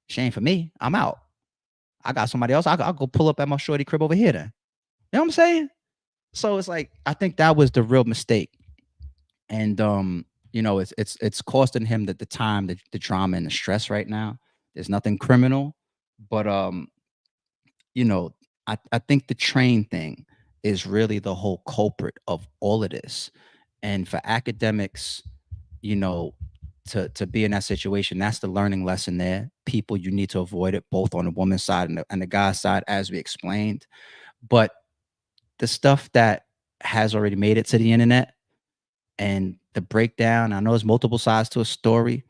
Shame for me. I'm out. I got somebody else. I'll go pull up at my shorty crib over here then. You know what I'm saying? So it's like, I think that was the real mistake. And you know, it's costing him the time, the drama and the stress right now. There's nothing criminal, but you know, I think the train thing is really the whole culprit of all of this. And for academics, you know, to be in that situation, that's the learning lesson there. People, you need to avoid it, both on the woman's side and the guy's side, as we explained. But the stuff that has already made it to the internet and the breakdown, I know there's multiple sides to a story.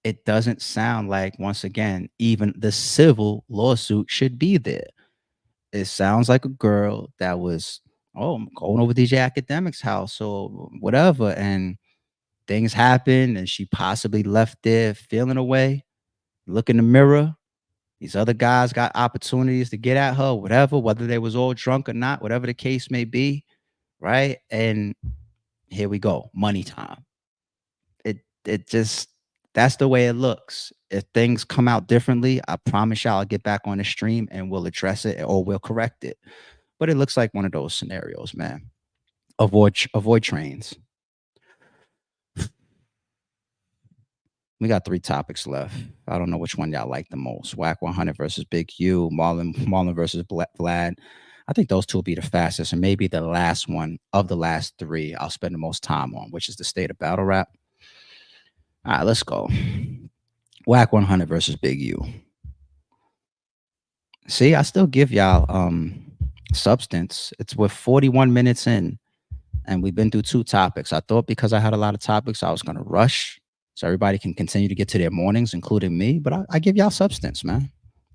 It doesn't sound like, once again, even the civil lawsuit should be there. It sounds like a girl that was, oh, I'm going over DJ Akademiks' house or whatever, and things happened, and she possibly left there feeling away. Look in the mirror. These other guys got opportunities to get at her, whatever, whether they was all drunk or not, whatever the case may be, right? And here we go, money time. It just, that's the way it looks. If things come out differently, I promise y'all I'll get back on the stream and we'll address it or we'll correct it. But it looks like one of those scenarios, man. Avoid trains. We got 3 topics left. I don't know which one y'all like the most. Wack 100 versus Big U, Marlon versus Vlad. I think those two will be the fastest, and maybe the last one of the last 3 I'll spend the most time on, which is the state of battle rap. All right, let's go. Wack 100 versus Big U. See, I still give y'all substance. It's with 41 minutes in, and we've been through 2 topics. I thought because I had a lot of topics, I was going to rush so everybody can continue to get to their mornings, including me. But I give y'all substance, man.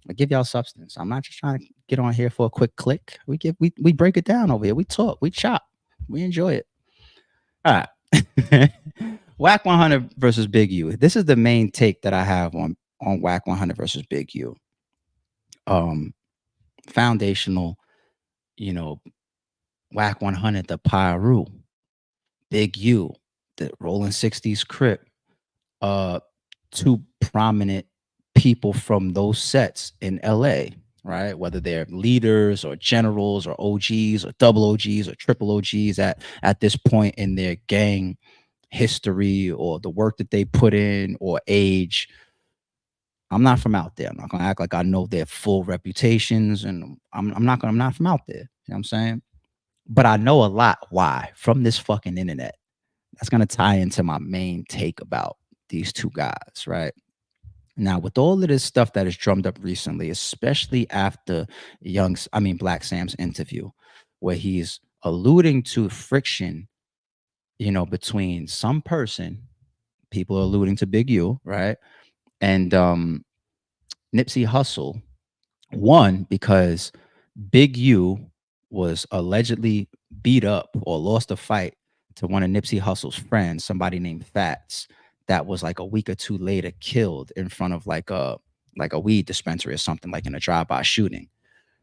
I give y'all substance. I'm not just trying to get on here for a quick click. We break it down over here. We talk. We chop. We enjoy it. All right. Wack 100 versus Big U. This is the main take that I have on Wack 100 versus Big U. Foundational, you know, Wack 100, the Pyru. Big U, the Rolling 60s Crip. 2 prominent people from those sets in LA, right? Whether they're leaders or generals or OGs or double OGs or triple OGs at this point in their gang history or the work that they put in or age. I'm not from out there. I'm not gonna act like I know their full reputations, and I'm not from out there. You know what I'm saying? But I know a lot. Why? From this fucking internet. That's gonna tie into my main take about these 2 guys, right? Now, with all of this stuff that is drummed up recently, especially after Black Sam's interview, where he's alluding to friction, you know, between some person, people are alluding to Big U, right? And Nipsey Hussle. One, because Big U was allegedly beat up or lost a fight to one of Nipsey Hussle's friends, somebody named Factz, that was like a week or 2 later killed in front of like a weed dispensary or something, like in a drive-by shooting,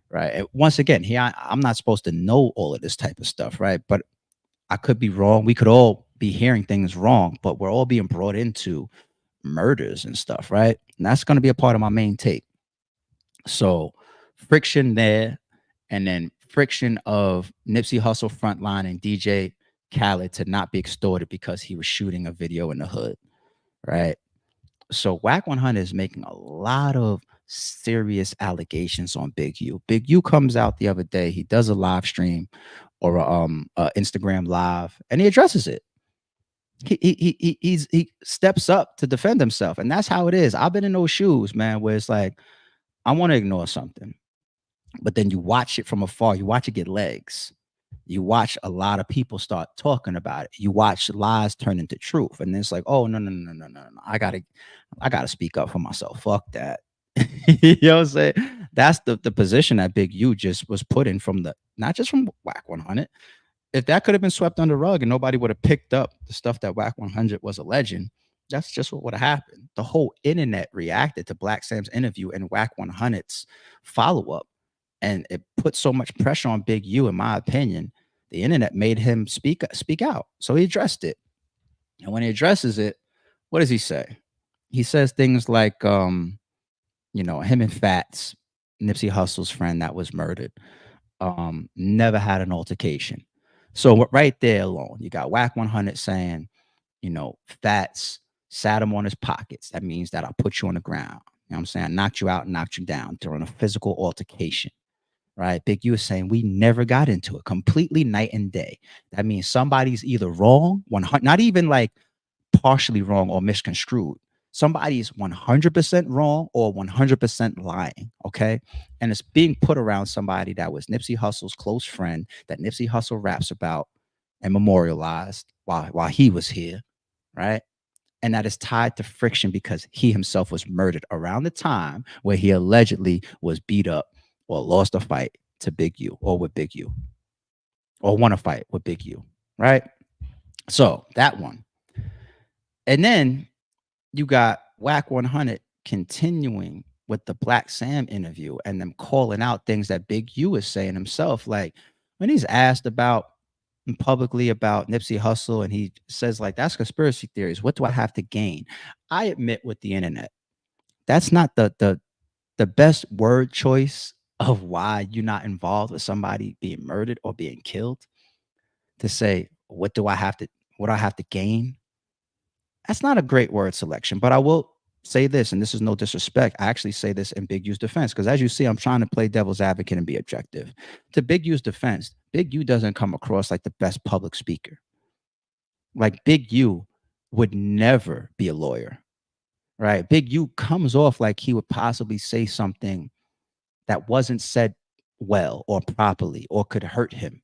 right? And once again, here I'm not supposed to know all of this type of stuff, right? But I could be wrong. We could all be hearing things wrong, but we're all being brought into murders and stuff, right? And that's going to be a part of my main take. So friction there, and then friction of Nipsey Hussle frontline and DJ Khaled to not be extorted because he was shooting a video in the hood, right? So Wack 100 is making a lot of serious allegations on Big U. Big U comes out the other day. He does a live stream or a Instagram live, and he addresses it. He steps up to defend himself, and that's how it is. I've been in those shoes, man, where it's like I want to ignore something, but then you watch it from afar. You watch it get legs. You watch a lot of people start talking about it. You watch lies turn into truth, and then it's like, oh no. I gotta speak up for myself. Fuck that. You know what I'm saying? That's the position that Big U just was put in from not just from Wack 100. If that could have been swept under the rug and nobody would have picked up the stuff that Wack 100 was alleging, that's just what would have happened. The whole internet reacted to Black Sam's interview and Wack 100's follow-up And it put so much pressure on Big U, in my opinion. The internet made him speak out. So he addressed it. And when he addresses it, what does he say? He says things like, him and Factz, Nipsey Hussle's friend that was murdered, never had an altercation. So right there alone, you got Wack 100 saying, Factz sat him on his pockets. That means that I put you on the ground. You know what I'm saying? I knocked you out, knocked you down during a physical altercation. Right? Big U is saying we never got into it. Completely night and day. That means somebody's either wrong, not even like partially wrong or misconstrued. Somebody's 100% wrong or 100% lying. Okay. And it's being put around somebody that was Nipsey Hussle's close friend that Nipsey Hussle raps about and memorialized while he was here. Right. And that is tied to friction because he himself was murdered around the time where he allegedly was beat up or lost a fight to Big U or with Big U or won a fight with Big U. Right. So that one. And then you got Wack 100 continuing with the Black Sam interview and them calling out things that Big U is saying himself. Like when he's asked about publicly about Nipsey Hussle and he says like, that's conspiracy theories. What do I have to gain? I admit with the internet, that's not the best word choice of why you're not involved with somebody being murdered or being killed. To say, what do I have to gain? That's not a great word selection, but I will say this, and this is no disrespect. I actually say this in Big U's defense, because as you see, I'm trying to play devil's advocate and be objective. To Big U's defense, Big U doesn't come across like the best public speaker. Like Big U would never be a lawyer, right? Big U comes off like he would possibly say something that wasn't said well or properly or could hurt him.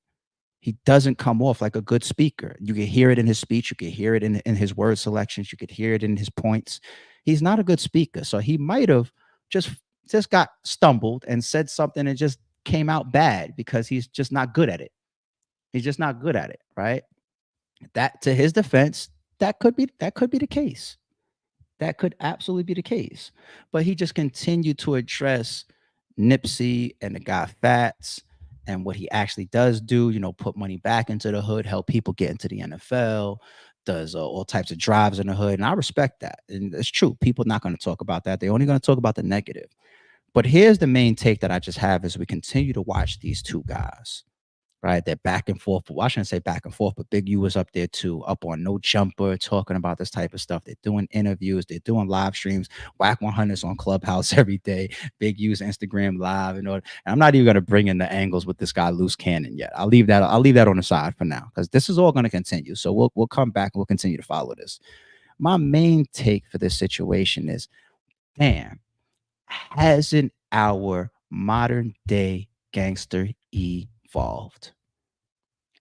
He doesn't come off like a good speaker. You can hear it in his speech. You can hear it in his word selections. You could hear it in his points. He's not a good speaker. So he might have just got stumbled and said something and just came out bad because he's just not good at it. He's just not good at it, right? That, to his defense, that could be the case. That could absolutely be the case. But he just continued to address Nipsey and the guy Factz and what he actually does do, put money back into the hood, help people get into the NFL, does all types of drives in the hood. And I respect that. And it's true. People are not going to talk about that. They're only going to talk about the negative. But here's the main take that I just have as we continue to watch these two guys, right? They're back and forth. Well, I shouldn't say back and forth, but Big U was up there too, up on No Jumper, talking about this type of stuff. They're doing interviews. They're doing live streams. Wack 100's on Clubhouse every day. Big U's Instagram live and all. And I'm not even going to bring in the angles with this guy Loose Cannon yet. I'll leave that on the side for now because this is all going to continue. So we'll come back and we'll continue to follow this. My main take for this situation is, damn, hasn't our modern day gangster evolved?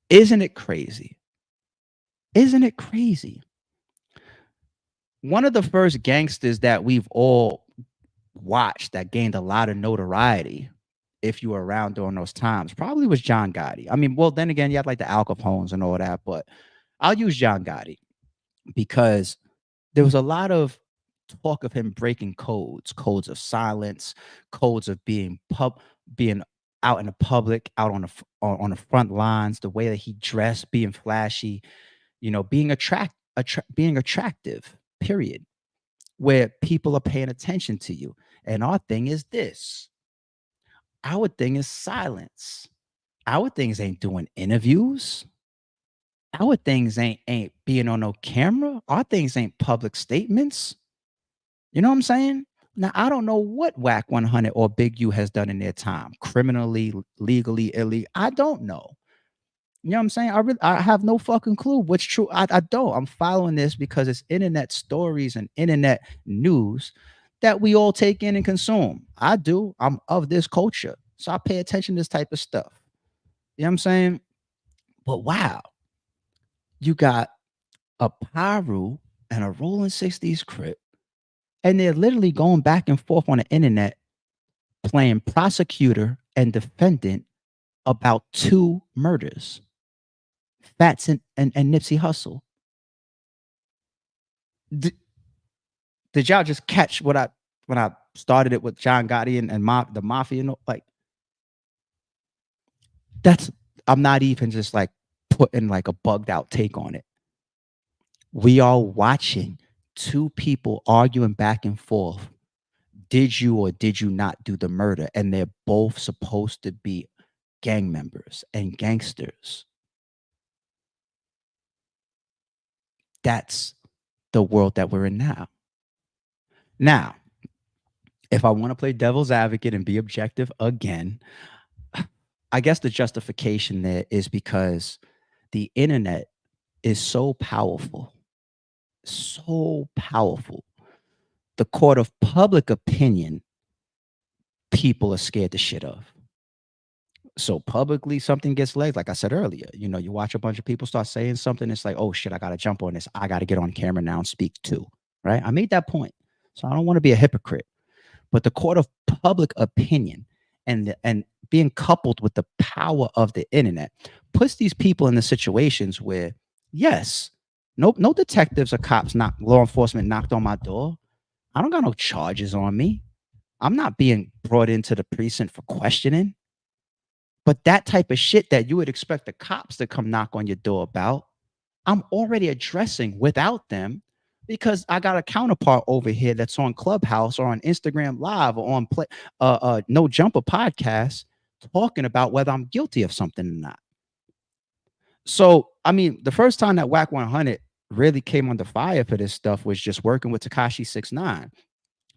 Isn't it crazy? Isn't it crazy? One of the first gangsters that we've all watched that gained a lot of notoriety, if you were around during those times, probably was John Gotti. I mean, well, then again, you had like the Al Capones and all that, but I'll use John Gotti because there was a lot of talk of him breaking codes of silence, codes of being out in the public, out on the front lines, the way that he dressed, being flashy, being attractive, period, where people are paying attention to you. And our thing is this. Our thing is silence. Our things ain't doing interviews. Our things ain't being on no camera. Our things ain't public statements. You know what I'm saying? Now, I don't know what Wack 100 or Big U has done in their time, criminally, legally, illegally. I don't know. You know what I'm saying? I have no fucking clue what's true. I don't. I'm following this because it's internet stories and internet news that we all take in and consume. I do. I'm of this culture. So I pay attention to this type of stuff. You know what I'm saying? But wow, you got a Pyru and a Rolling 60s Crip, and they're literally going back and forth on the internet playing prosecutor and defendant about two murders, Factz and Nipsey Hussle. Did y'all just catch when I started it with John Gotti and the Mafia? Like, I'm not even just like putting like a bugged out take on it. We are watching two people arguing back and forth. Did you or did you not do the murder? And they're both supposed to be gang members and gangsters. That's the world that we're in now. Now, if I want to play devil's advocate and be objective again, I guess the justification there is because the internet is so powerful, so powerful. The court of public opinion, people are scared the shit of. So publicly, something gets legs. Like I said earlier, you watch a bunch of people start saying something. It's like, oh shit, I got to jump on this. I got to get on camera now and speak too. Right. I made that point. So I don't want to be a hypocrite. But the court of public opinion and being coupled with the power of the internet puts these people in the situations where, yes, no detectives or cops, law enforcement knocked on my door. I don't got no charges on me. I'm not being brought into the precinct for questioning. But that type of shit that you would expect the cops to come knock on your door about, I'm already addressing without them because I got a counterpart over here that's on Clubhouse or on Instagram Live or on No Jumper podcast talking about whether I'm guilty of something or not. So, I mean, the first time that Wack 100 really came under fire for this stuff was just working with Tekashi 6ix9ine.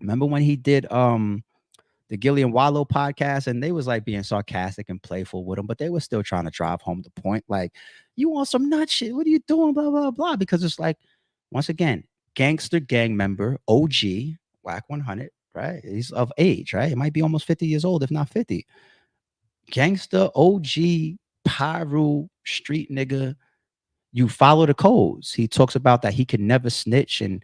Remember when he did the Gillian Wallow podcast, and they was like being sarcastic and playful with him, but they were still trying to drive home the point. Like, you want some nut shit? What are you doing? Blah, blah, blah. Because it's like, once again, gangster gang member, OG, Wack 100, right? He's of age, right? It might be almost 50 years old, if not 50. Gangster, OG, Pyru, street nigga. You follow the codes. He talks about that he could never snitch, and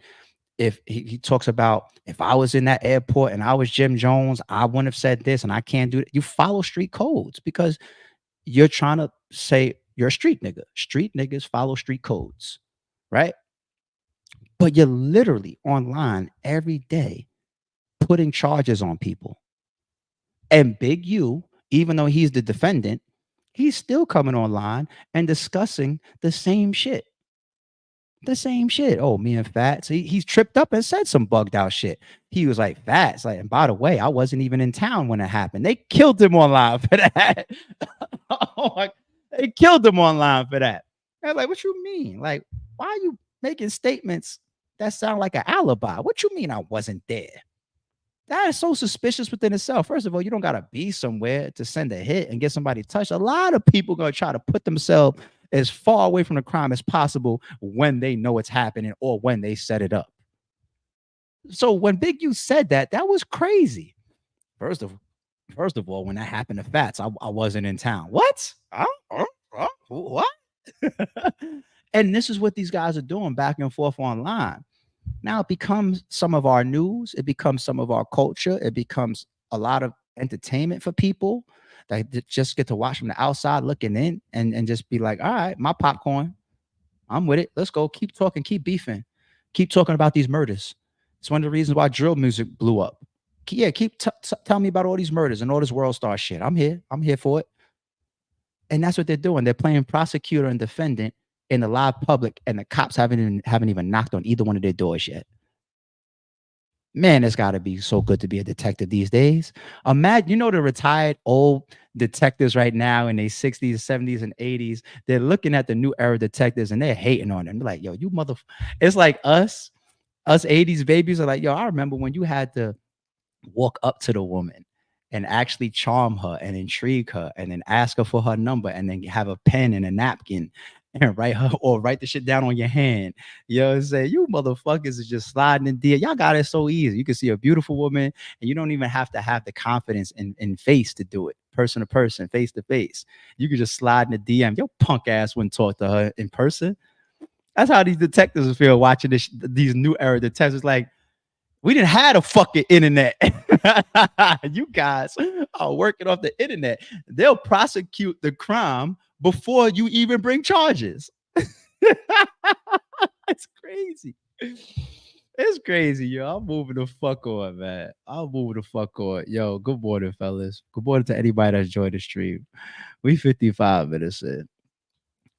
if he talks about if I was in that airport and I was Jim Jones, I wouldn't have said this and I can't do it. You follow street codes because you're trying to say you're a street nigga. Street niggas follow street codes, right? But you're literally online every day putting charges on people. And Big U, even though he's the defendant, he's still coming online and discussing the same shit. The same shit. Oh, me and Factz. He's tripped up and said some bugged out shit. He was like, Factz, like, and by the way, I wasn't even in town when it happened. They killed him online for that. They killed him online for that. I was like, what you mean? Like, why are you making statements that sound like an alibi? What you mean I wasn't there? That is so suspicious within itself. First of all, you don't gotta be somewhere to send a hit and get somebody touched. A lot of people gonna try to put themselves as far away from the crime as possible when they know it's happening or when they set it up. So when Big U said that, that was crazy. First of all, when that happened to Factz, I wasn't in town. What? What? And this is what these guys are doing back and forth online. Now it becomes some of our news. It becomes some of our culture. It becomes a lot of entertainment for people that just get to watch from the outside looking in and just be like, all right, my popcorn, I'm with it. Let's go. Keep talking, keep beefing, keep talking about these murders. It's one of the reasons why drill music blew up. Yeah, keep telling me about all these murders and all this world star shit. I'm here for it. And that's what they're doing. They're playing prosecutor and defendant in the live public, and the cops haven't even knocked on either one of their doors yet. Man, it's got to be so good to be a detective these days. Imagine, the retired old detectives right now in their 60s, 70s, and 80s. They're looking at the new era detectives and they're hating on them. They're like, yo, you mother. It's like us 80s babies are like, yo, I remember when you had to walk up to the woman and actually charm her and intrigue her and then ask her for her number and then have a pen and a napkin and write the shit down on your hand. You know what I'm saying? You motherfuckers is just sliding in DM. Y'all got it so easy. You can see a beautiful woman and you don't even have to have the confidence in face to do it. Person to person, face to face. You can just slide in the DM. Your punk ass wouldn't talk to her in person. That's how these detectives feel watching these new era detectives. Like, we didn't have a fucking internet. You guys are working off the internet. They'll prosecute the crime before you even bring charges. It's crazy. It's crazy, yo. I'm moving the fuck on, man. I'm moving the fuck on. Yo, good morning, fellas. Good morning to anybody that's joined the stream. We 55 minutes in.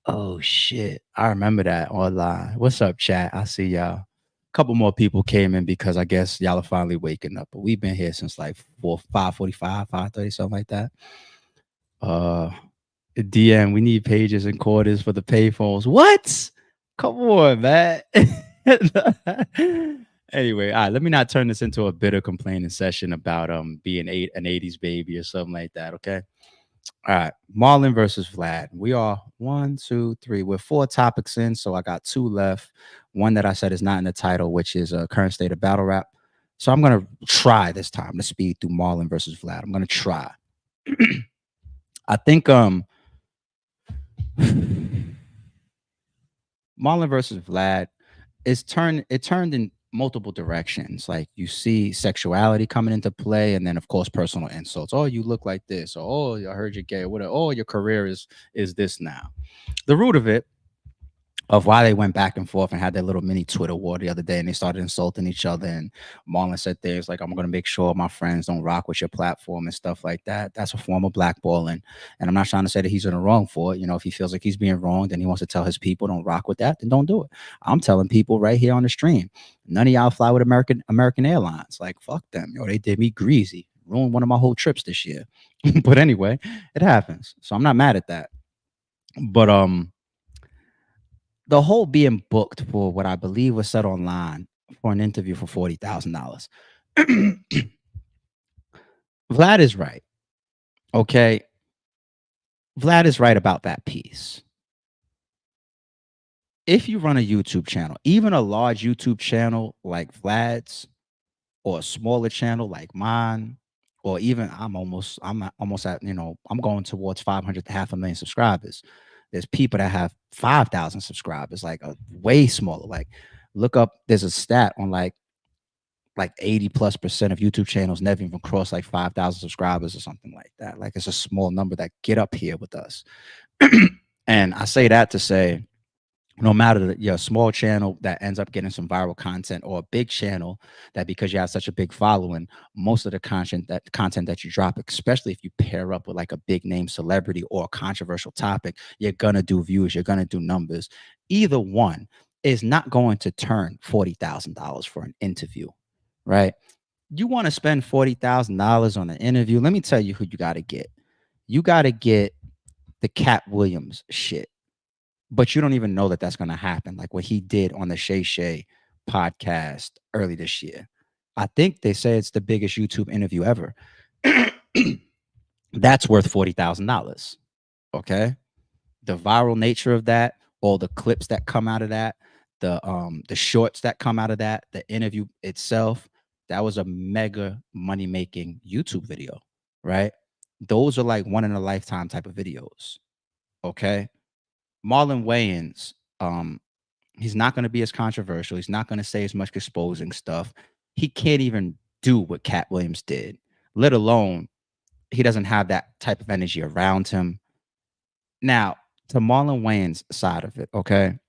Oh shit. I remember that online. What's up, chat? I see y'all. A couple more people came in because I guess y'all are finally waking up. But we've been here since like 5:45, 5:30, something like that. DM, we need pages and quarters for the payphones. What? Come on, man. Anyway, all right, let me not turn this into a bitter complaining session about being an 80s baby or something like that. Okay. All right. Marlon versus Vlad. We are 1, 2, 3. We're 4 topics in, so I got 2 left. One that I said is not in the title, which is a current state of battle rap. So I'm gonna try this time to speed through Marlon versus Vlad. I'm gonna try. I think Marlon versus Vlad it turned in multiple directions. Like you see sexuality coming into play, and then of course personal insults. Oh, you look like this, or oh, I heard you're gay, whatever. Oh, your career is this now. The root of why they went back and forth and had their little mini Twitter war the other day, and they started insulting each other. And Marlon said things like, "I'm going to make sure my friends don't rock with your platform," and stuff like that. That's a form of blackballing. And I'm not trying to say that he's in the wrong for it. You know, if he feels like he's being wronged and he wants to tell his people don't rock with that, then don't do it. I'm telling people right here on the stream, none of y'all fly with American Airlines. Like, fuck them. Yo, they did me greasy, ruined one of my whole trips this year. But anyway, it happens. So I'm not mad at that. But the whole being booked for what I believe was said online for an interview for $40,000. Vlad is right. Okay. Vlad is right about that piece. If you run a YouTube channel, even a large YouTube channel like Vlad's, or a smaller channel like mine, or even I'm almost at, I'm going towards 500 to 500,000 subscribers. There's people that have 5,000 subscribers, like a way smaller. Like, look up, there's a stat on like 80+% of YouTube channels never even cross like 5,000 subscribers or something like that. Like, it's a small number that get up here with us. And I say that to say, no matter that you're a small channel that ends up getting some viral content, or a big channel that, because you have such a big following, most of the content that you drop, especially if you pair up with like a big name celebrity or a controversial topic, you're gonna do views, you're gonna do numbers. Either one is not going to turn $40,000 for an interview, right? You want to spend $40,000 on an interview? Let me tell you who you got to get. You got to get the Cat Williams shit. But you don't even know that that's going to happen. Like what he did on the Shay Shay podcast early this year. I think they say it's the biggest YouTube interview ever. That's worth $40,000. Okay. The viral nature of that, all the clips that come out of that, the shorts that come out of that, the interview itself, that was a mega money making YouTube video, right? Those are like one in a lifetime type of videos. Okay. Marlon Wayans, he's not going to be as controversial. He's not going to say as much exposing stuff. He can't even do what Cat Williams did, let alone he doesn't have that type of energy around him. Now, to Marlon Wayans' side of it, okay,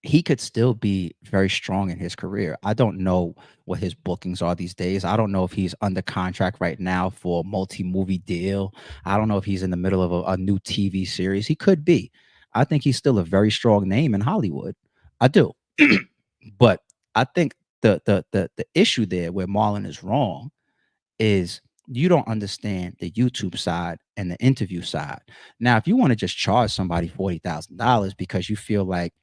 he could still be very strong in his career. I don't know what his bookings are these days. I don't know if he's under contract right now for a multi-movie deal. I don't know if he's in the middle of a new TV series. He could be. I think he's still a very strong name in Hollywood. I do. But I think the issue there where Marlon is wrong is you don't understand the YouTube side and the interview side. Now, if you want to just charge somebody $40,000 because you feel like,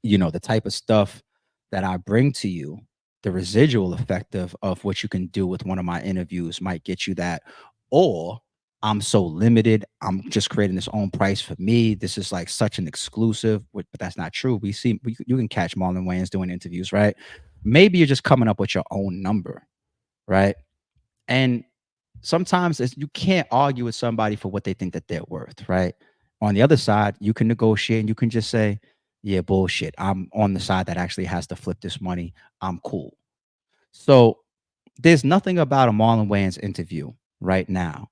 the type of stuff that I bring to you, the residual effect of what you can do with one of my interviews might get you that, or I'm so limited, I'm just creating this own price for me. This is like such an exclusive, but that's not true. You can catch Marlon Wayans doing interviews, right? Maybe you're just coming up with your own number, right? And sometimes you can't argue with somebody for what they think that they're worth, right? On the other side, you can negotiate and you can just say, yeah, bullshit. I'm on the side that actually has to flip this money. I'm cool. So there's nothing about a Marlon Wayans interview right now,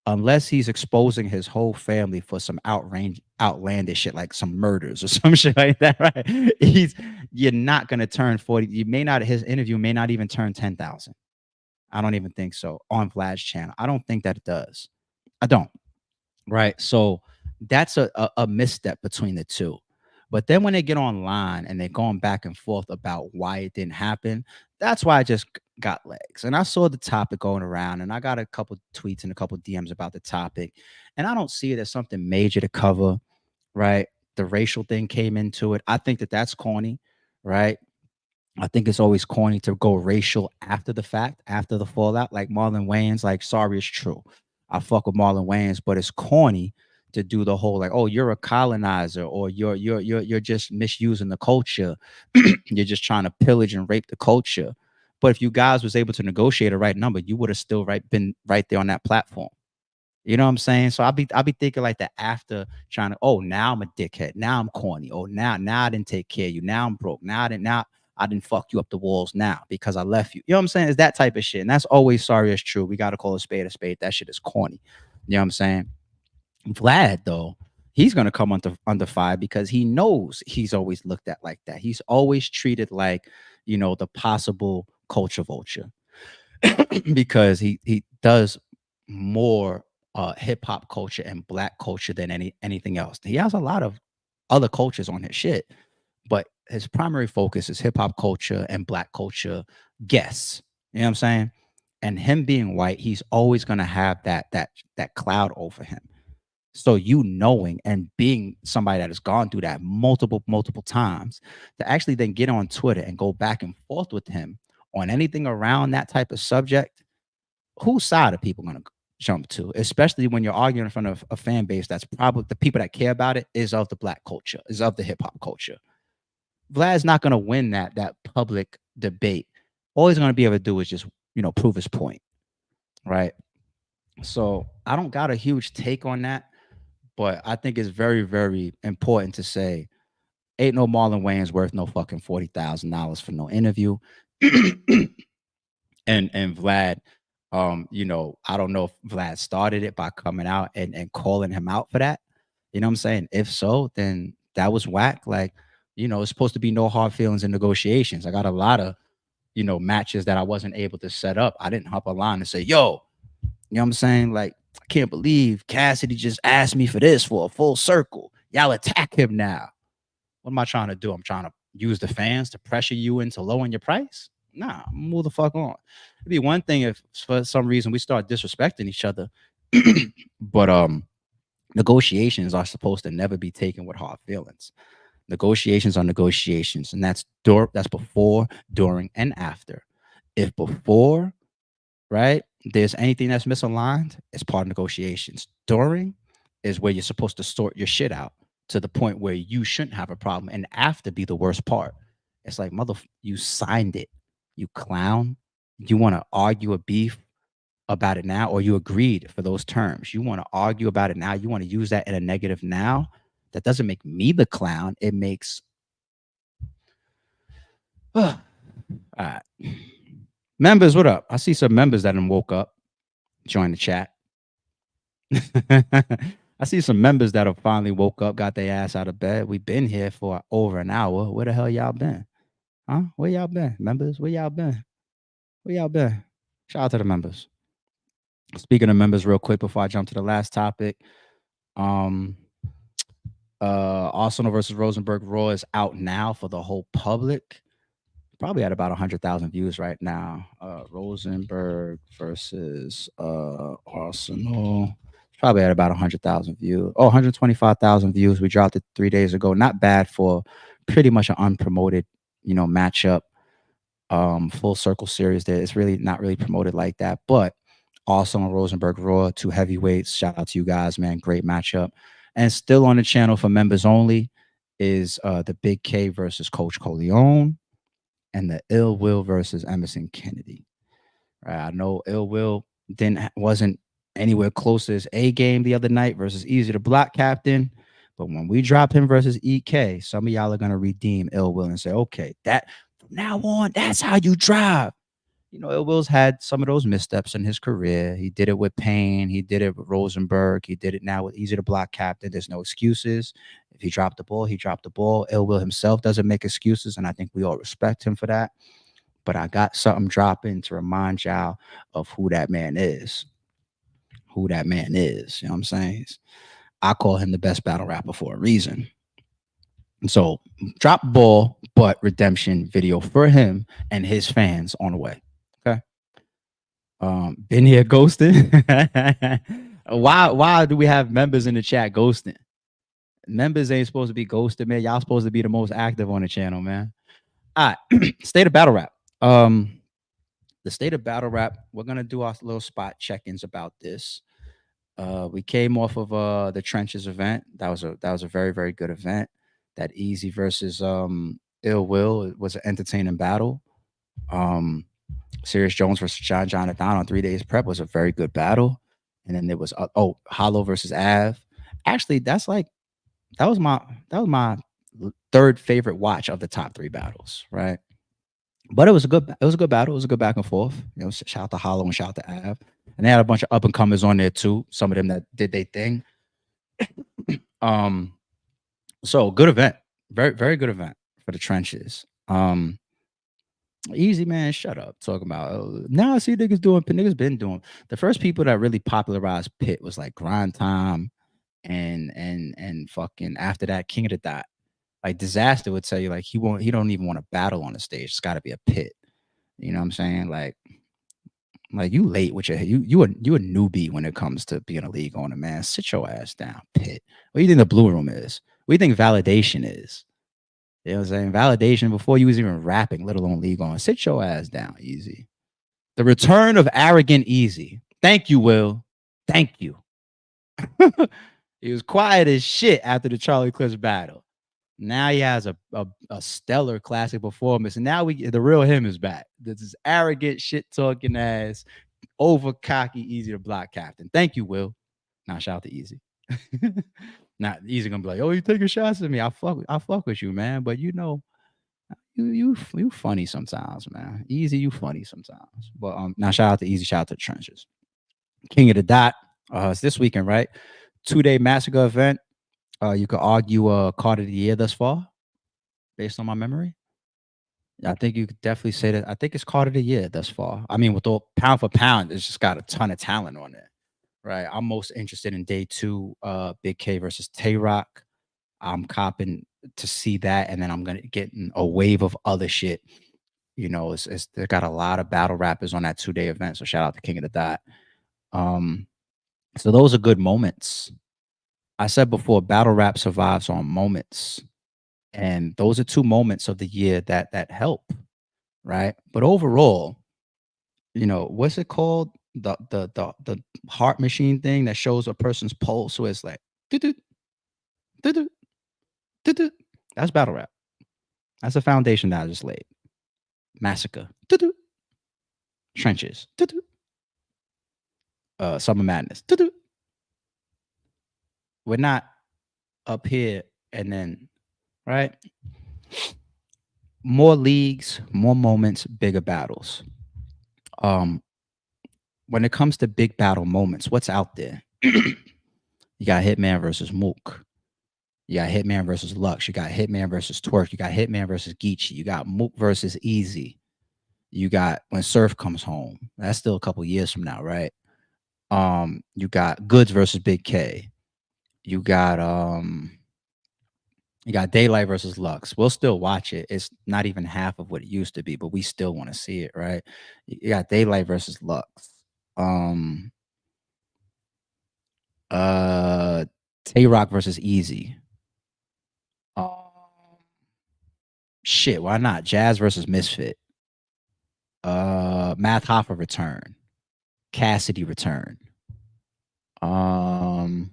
unless he's exposing his whole family for some outlandish shit, like some murders or some shit like that, right? You're not gonna turn 40. His interview may not even turn 10,000. I don't even think so on Vlad's channel. I don't think that it does. I don't. right? So that's a misstep between the two. But then when they get online and they're going back and forth about why it didn't happen, that's why I just got legs. And I saw the topic going around, and I got a couple tweets and a couple DMs about the topic, and I don't see it as something major to cover, right? The racial thing came into it. I think that that's corny, right? I think it's always corny to go racial after the fact, after the fallout. Like Marlon Wayans, like, sorry, it's true. I fuck with Marlon Wayans, but it's corny to do the whole like, oh, you're a colonizer, or you're just misusing the culture. You're just trying to pillage and rape the culture. But if you guys was able to negotiate a right number, you would have still been right there on that platform. You know what I'm saying? So I'll be thinking like that after trying to, oh, now I'm a dickhead. Now I'm corny. Oh, now I didn't take care of you. Now I'm broke. Now I didn't fuck you up the walls now because I left you. You know what I'm saying? It's that type of shit. And that's always sorry it's true. We gotta call a spade a spade. That shit is corny. You know what I'm saying? Vlad, though, he's gonna come under fire because he knows he's always looked at like that. He's always treated like, the possible culture vulture. Because he does more hip hop culture and black culture than anything else. He has a lot of other cultures on his shit, but his primary focus is hip hop culture and black culture guests. You know what I'm saying? And him being white, he's always gonna have that cloud over him. So knowing and being somebody that has gone through that multiple times, to actually then get on Twitter and go back and forth with him on anything around that type of subject, whose side are people going to jump to? Especially when you're arguing in front of a fan base that's probably the people that care about it is of the black culture, is of the hip hop culture. Vlad's not going to win that public debate. All he's going to be able to do is just, prove his point, right? So I don't got a huge take on that, but I think it's very, very important to say, ain't no Marlon Wayans worth no fucking $40,000 for no interview. and Vlad, I don't know if Vlad started it by coming out and calling him out for that. You know what I'm saying? If so, then that was whack. Like, it's supposed to be no hard feelings in negotiations. I got a lot of, matches that I wasn't able to set up. I didn't hop online and say, yo, you know what I'm saying? Like, I can't believe Cassidy just asked me for this for a full circle. Y'all attack him now. What am I trying to do? I'm trying to use the fans to pressure you into lowering your price? Nah, move the fuck on. It'd be one thing if for some reason we start disrespecting each other. But negotiations are supposed to never be taken with hard feelings. Negotiations are negotiations, and that's before, during, and after. If before, right, there's anything that's misaligned, it's part of negotiations. During is where you're supposed to sort your shit out to the point where you shouldn't have a problem, and after be the worst part. It's like, you signed it, you clown. You want to argue a beef about it now, or you agreed for those terms. You want to argue about it now. You want to use that in a negative now. That doesn't make me the clown. It makes. All right. Members, what up? I see some members that woke up. Join the chat. I see some members that have finally woke up, got their ass out of bed. We've been here for over an hour. Where the hell y'all been? Huh? Where y'all been, members? Where y'all been? Where y'all been? Shout out to the members. Speaking of members, real quick before I jump to the last topic, Arsenal versus Rosenberg Raw is out now for the whole public. Probably at about 100,000 views right now. Rosenberg versus Arsenal. Probably at about 100,000 views. 125,000 views. We dropped it 3 days ago. Not bad for pretty much an unpromoted, matchup. Full circle series there. It's really not really promoted like that. But Arsenal Rosenberg Raw, two heavyweights. Shout out to you guys, man. Great matchup. And still on the channel for members only is the Big K versus Coach Coleon and the Ill Will versus Emerson Kennedy. Right, I know Ill Will wasn't anywhere close to his A game the other night versus Easy to Block Captain. But when we drop him versus EK, some of y'all are going to redeem Ill Will and say, okay, that from now on, that's how you drive. Ill Will's had some of those missteps in his career. He did it with Payne. He did it with Rosenberg. He did it now with Easy to Block Captain. There's no excuses. If he dropped the ball, he dropped the ball. Ill Will himself doesn't make excuses, and I think we all respect him for that. But I got something dropping to remind y'all of who that man is. who that man is. You know what I'm saying? I call him the best battle rapper for a reason. So drop ball, but redemption video for him and his fans on the way. Okay. Been here ghosting. Why do we have members in the chat ghosting? Members ain't supposed to be ghosted, man. Y'all supposed to be the most active on the channel, man. All right. State of battle rap. The state of battle rap, we're gonna do our little spot check-ins about this. We came off of the trenches event. That was a very, very good event. That Easy versus Ill Will, it was an entertaining battle. Serious Jones versus John Jonathan on 3 days prep was a very good battle. And then there was Hollow versus Av. Actually, that was my third favorite watch of the top 3 battles, right? But it was a good battle. It was a good back and forth. You know, shout out to Hollow and shout out to Av. And they had a bunch of up and comers on there too. Some of them that did their thing. So good event. Very, very good event for the trenches. Easy, man, shut up. Talking about now I see niggas been doing. The first people that really popularized Pit was like Grind Time and fucking after that King of the Dot. Like Disaster would tell you like he don't even want to battle on the stage. It's got to be a Pit. You know what I'm saying? Like you late with you a newbie when it comes to being a league owner, man. Sit your ass down, Pit. What do you think the Blue Room is? What do you think validation is? You know what I'm saying? Validation before you was even rapping, let alone league on. Sit your ass down, Easy. The return of arrogant Easy. Thank you, Will. Thank you. He was quiet as shit after the Charlie Clips battle. Now he has a stellar classic performance. And now the real him is back. This is arrogant, shit talking ass, over cocky, Easy to block captain. Thank you, Will. Now shout out to Easy. Not Easy gonna be like, oh, you taking shots at me. I fuck with you, man. But you know, you funny sometimes, man. Easy, you funny sometimes. But now shout out to Easy, shout out to the trenches. King of the Dot. It's this weekend, right? 2-day massacre event. You could argue card of the year thus far, based on my memory. I think you could definitely say that. I think it's card of the year thus far. I mean, with all pound for pound, it's just got a ton of talent on it. Right. I'm most interested in day 2, Big K versus Tay Rock. I'm copping to see that, and then I'm gonna get a wave of other shit. You know, they got a lot of battle rappers on that 2-day event. So shout out to King of the Dot. So those are good moments. I said before, battle rap survives on moments, and those are 2 moments of the year that help, right? But overall, you know, what's it called? The heart machine thing that shows a person's pulse. So it's like, that's battle rap. That's a foundation that I just laid. Massacre, trenches, Summer Madness. We're not up here and then, right? More leagues, more moments, bigger battles. When it comes to big battle moments, what's out there? You got Hitman versus Mook. You got Hitman versus Lux. You got Hitman versus Twerk. You got Hitman versus Geechee. You got Mook versus Easy. You got When Surf Comes Home. That's still a couple years from now, right? You got Goods versus Big K. You got Daylight versus Lux. We'll still watch it. It's not even half of what it used to be, but we still want to see it, right? You got Daylight versus Lux. Tay Rock versus Easy. Shit, why not? Jazz versus Misfit. Math Hoffa return. Cassidy return. I'm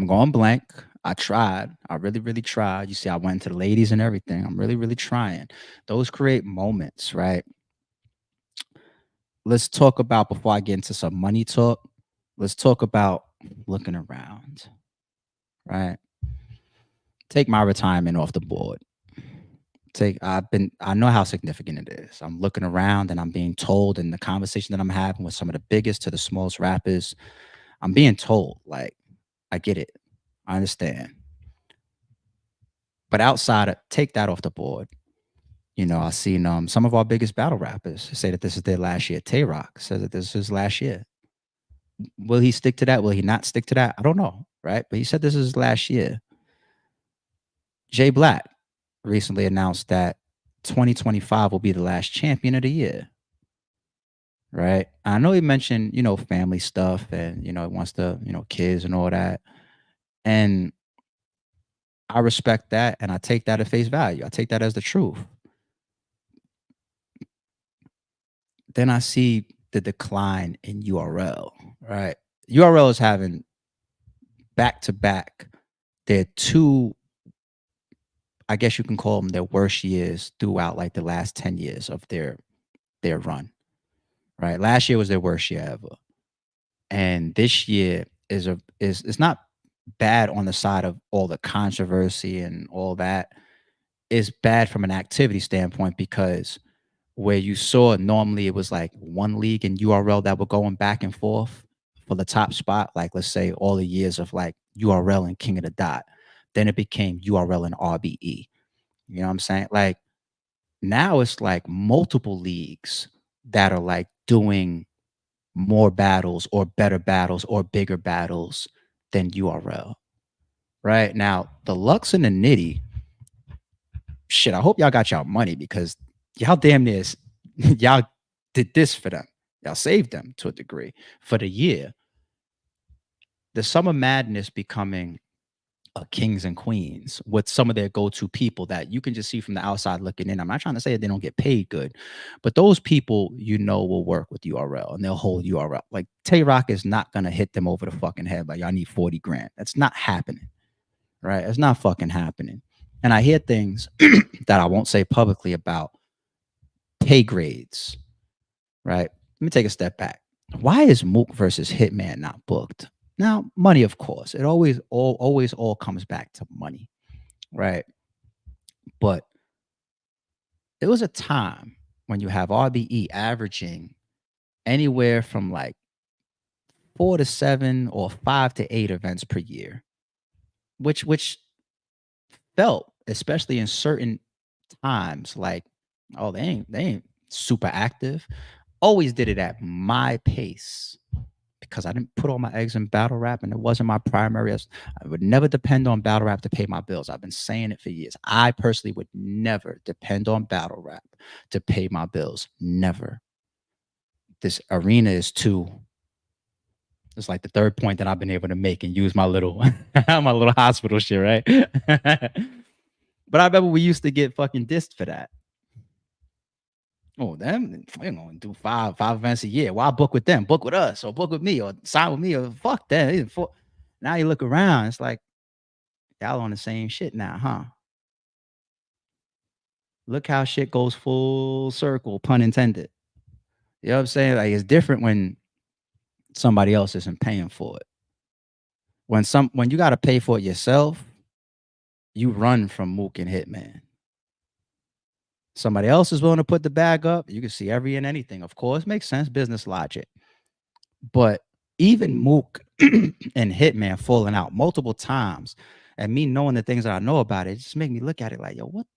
going blank. I tried. I really, really tried. You see, I went to the ladies and everything. I'm really, really trying. Those create moments, right? Let's talk about, before I get into some money talk, let's talk about looking around, right? Take my retirement off the board. I know how significant it is. I'm looking around and I'm being told in the conversation that I'm having with some of the biggest to the smallest rappers, I'm being told, like, I get it. I understand. But outside of, take that off the board. I seen some of our biggest battle rappers say that this is their last year. Tay-Rock says that this is his last year. Will he stick to that? Will he not stick to that? I don't know, right? But he said this is his last year. Jay Black recently announced that 2025 will be the last champion of the year. Right. I know he mentioned, family stuff and, he wants to, kids and all that. And I respect that and I take that at face value. I take that as the truth. Then I see the decline in URL, right? URL is having back to back their two, I guess you can call them their worst years throughout like the last 10 years of their run. Right. Last year was their worst year ever. And this year is it's not bad on the side of all the controversy and all that. It's bad from an activity standpoint because where you saw normally it was like one league in URL that were going back and forth for the top spot, like let's say all the years of like URL and King of the Dot. Then it became URL and RBE. You know what I'm saying? Like now it's like multiple leagues that are like doing more battles or better battles or bigger battles than URL. Right now, the Lux and the Nitty, shit, I hope y'all got y'all money because y'all damn near y'all did this for them. Y'all saved them to a degree for the year. The Summer Madness becoming a kings and queens with some of their go-to people that you can just see from the outside looking in. I'm not trying to say that they don't get paid good, but those people, will work with URL and they'll hold URL. Like Tay-Rock is not going to hit them over the fucking head. Like y'all need 40 grand. That's not happening. Right. It's not fucking happening. And I hear things that I won't say publicly about pay grades. Right. Let me take a step back. Why is Mook versus Hitman not booked? Now, money, of course. It always all comes back to money, right? But there was a time when you have RBE averaging anywhere from like 4 to 7 or 5 to 8 events per year, which felt, especially in certain times, like, oh, they ain't super active. Always did it at my pace. Because I didn't put all my eggs in battle rap and it wasn't my primary. I would never depend on battle rap to pay my bills. I've been saying it for years. I personally would never depend on battle rap to pay my bills. Never. This arena is it's like the third point that I've been able to make and use my little my little hospital shit, right? But I remember we used to get fucking dissed for that. Oh, them, we're gonna do five events a year. Why book with them? Book with us, or book with me, or sign with me, or fuck them. Now you look around, it's like y'all on the same shit now, huh? Look how shit goes full circle, pun intended. You know what I'm saying? Like it's different when somebody else isn't paying for it. When you gotta pay for it yourself, you run from Mook and Hitman. Somebody else is willing to put the bag up. You can see every and anything. Of course, makes sense, business logic. But even Mook and Hitman falling out multiple times, and me knowing the things that I know about it, just make me look at it like, yo, what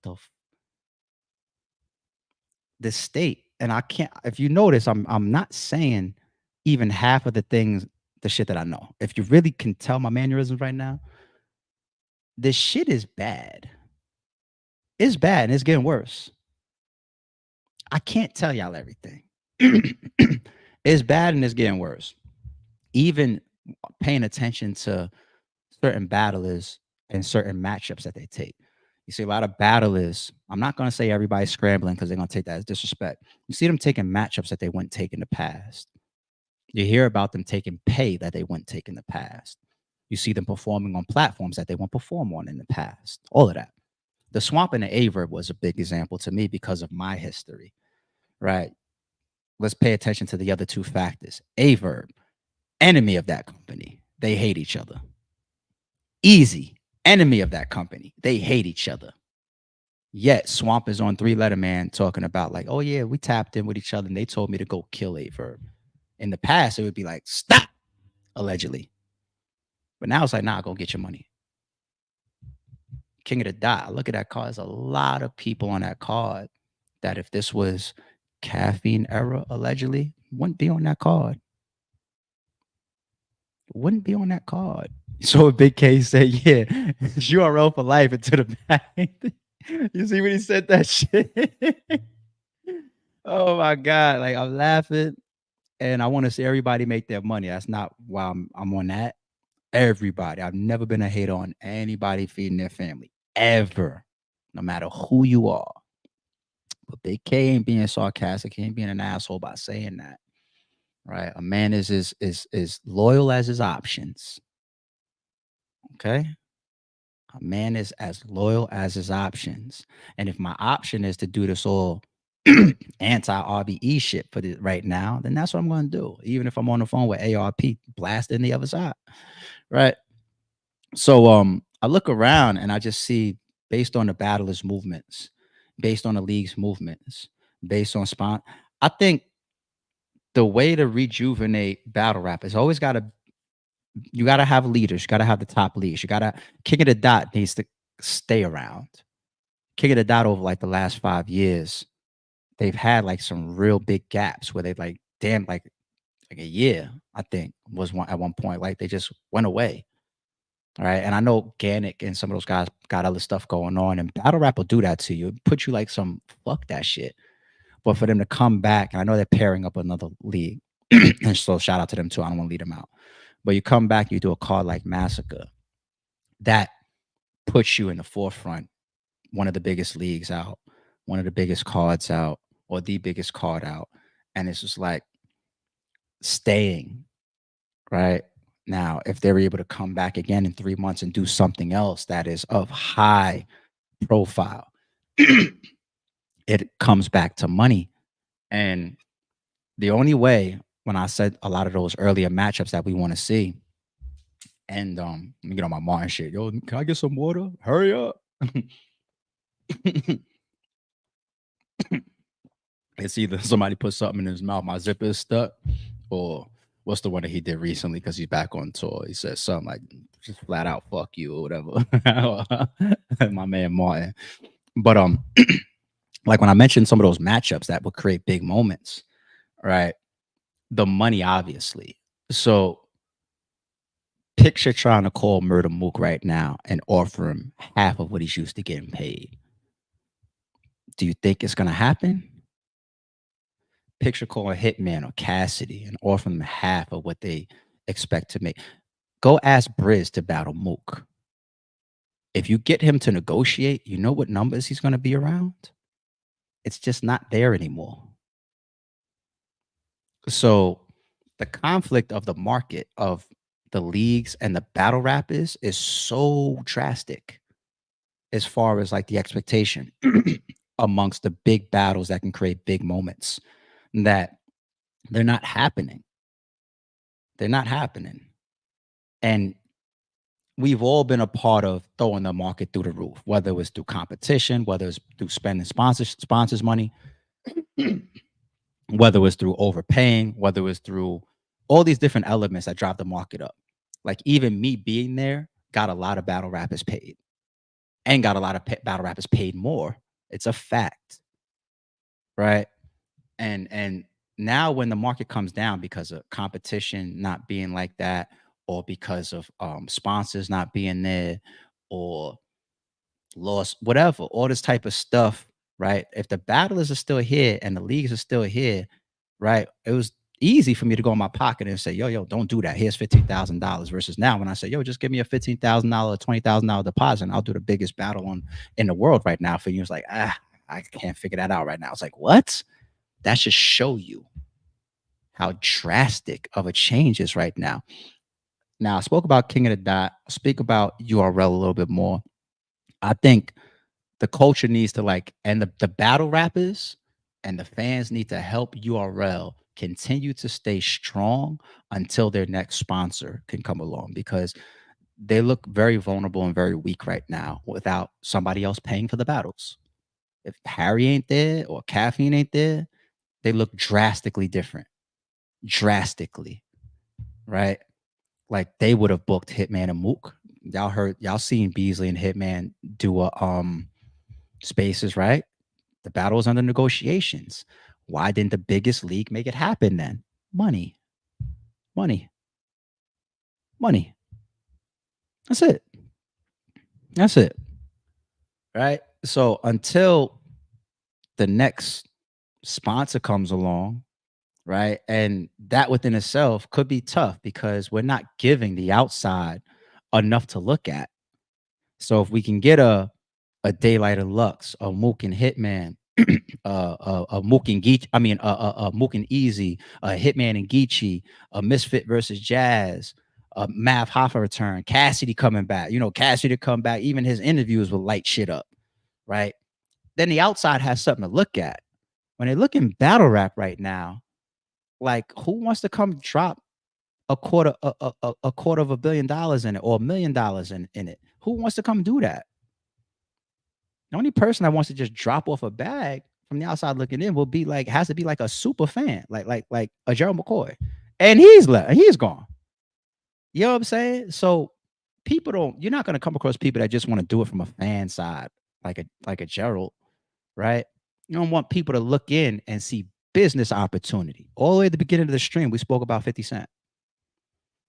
the state? And I can't. If you notice, I'm not saying even half of the shit that I know. If you really can tell my mannerisms right now, this shit is bad. It's bad and it's getting worse. I can't tell y'all everything. It's bad and it's getting worse. Even paying attention to certain battlers and certain matchups that they take. You see a lot of battlers. I'm not going to say everybody's scrambling because they're going to take that as disrespect. You see them taking matchups that they wouldn't take in the past. You hear about them taking pay that they wouldn't take in the past. You see them performing on platforms that they won't perform on in the past. All of that. The Swamp and the Averb was a big example to me because of my history, right? Let's pay attention to the other two factors. Averb, enemy of that company. They hate each other. Easy, enemy of that company. They hate each other. Yet Swamp is on 3-Letter Man talking about like, oh yeah, we tapped in with each other and they told me to go kill Averb. In the past, it would be like, stop, allegedly. But now it's like, nah, go get your money. King of the Dot. Look at that card. There's a lot of people on that card that if this was caffeine era, allegedly, wouldn't be on that card. Wouldn't be on that card. So a Big K said, yeah, it's URL for life into the back. You see when he said that shit? Oh my God. Like I'm laughing and I want to see everybody make their money. That's not why I'm on that. Everybody. I've never been a hater on anybody feeding their family. Ever. No matter who you are. But Big K ain't being sarcastic. He ain't being an asshole by saying that. Right? A man is loyal as his options. Okay? A man is as loyal as his options. And if my option is to do this all anti-RBE shit for the right now, then that's what I'm going to do. Even if I'm on the phone with ARP blasting the other side. Right? So I look around and I just see, based on the battlers' movements, based on the league's movements, based on I think the way to rejuvenate battle rap is always you gotta have leaders, you gotta have the top leads. You gotta King of the Dot needs to stay around. King of the Dot over like the last 5 years, they've had like some real big gaps where they like like a year, I think, was one at one point. Like they just went away. All right. And I know Gannick and some of those guys got other stuff going on, and battle rap will do that to you. Put you like some fuck that shit. But for them to come back, and I know they're pairing up another league. And so shout out to them too. I don't want to lead them out. But you come back, you do a card like Massacre. That puts you in the forefront. One of the biggest leagues out, one of the biggest cards out, or the biggest card out. And it's just like staying, right? Now, if they're able to come back again in 3 months and do something else that is of high profile, it comes back to money. And the only way, when I said a lot of those earlier matchups that we want to see, and let me get on my Martin shit. Yo, can I get some water? Hurry up. It's either somebody put something in his mouth, my zipper is stuck, or what's the one that he did recently because he's back on tour? He said something like just flat out fuck you or whatever. My man Martin. But like when I mentioned some of those matchups that would create big moments, right? The money, obviously. So picture trying to call Murder Mook right now and offer him half of what he's used to getting paid. Do you think it's gonna happen? Picture calling Hitman or Cassidy and offering them half of what they expect to make. Go ask Briz to battle Mook. If you get him to negotiate, you know what numbers he's going to be around? It's just not there anymore. So the conflict of the market of the leagues and the battle rappers is so drastic as far as like the expectation amongst the big battles that can create big moments, that they're not happening. They're not happening. And we've all been a part of throwing the market through the roof, whether it was through competition, whether it's through spending sponsors money, whether it was through overpaying, whether it was through all these different elements that drive the market up. Like even me being there got a lot of battle rappers paid and got a lot of battle rappers paid more. It's a fact, right? And now when the market comes down because of competition not being like that, or because of sponsors not being there, or loss, whatever, all this type of stuff, right? If the battlers are still here and the leagues are still here, right? It was easy for me to go in my pocket and say, yo, don't do that. Here's $15,000. Versus now when I say, yo, just give me a $15,000, $20,000 deposit, and I'll do the biggest battle in the world right now for you. It's like, I can't figure that out right now. It's like, what? That should show you how drastic of a change is right now. Now, I spoke about King of the Dot. I'll speak about URL a little bit more. I think the culture needs to and the battle rappers and the fans need to help URL continue to stay strong until their next sponsor can come along, because they look very vulnerable and very weak right now without somebody else paying for the battles. If Harry ain't there or Caffeine ain't there, they look drastically different. Drastically, right? Like they would have booked Hitman and Mook. Y'all seen Beasley and Hitman do a spaces, right? The battle is under negotiations. Why didn't the biggest league make it happen then? Money. Money. Money. That's it. That's it. Right? So until the next sponsor comes along, right? And that within itself could be tough because we're not giving the outside enough to look at. So if we can get a Daylight of Lux, a Mook and Hitman, a Mook and Geechee, I mean a Mook and Easy, a Hitman and Geechee, a Misfit versus Jazz, a Math Hoffa return, Cassidy coming back. You know, Cassidy to come back. Even his interviews will light shit up, right? Then the outside has something to look at. When they look in battle rap right now, like who wants to come drop a quarter of $2 billion in it or $1 million in it? Who wants to come do that? The only person that wants to just drop off a bag from the outside looking in will be like, has to be like a super fan, like a Gerald McCoy. And he's gone. You know what I'm saying? So you're not gonna come across people that just want to do it from a fan side, like a Gerald, right? You don't want people to look in and see business opportunity. All the way at the beginning of the stream, we spoke about 50 Cent.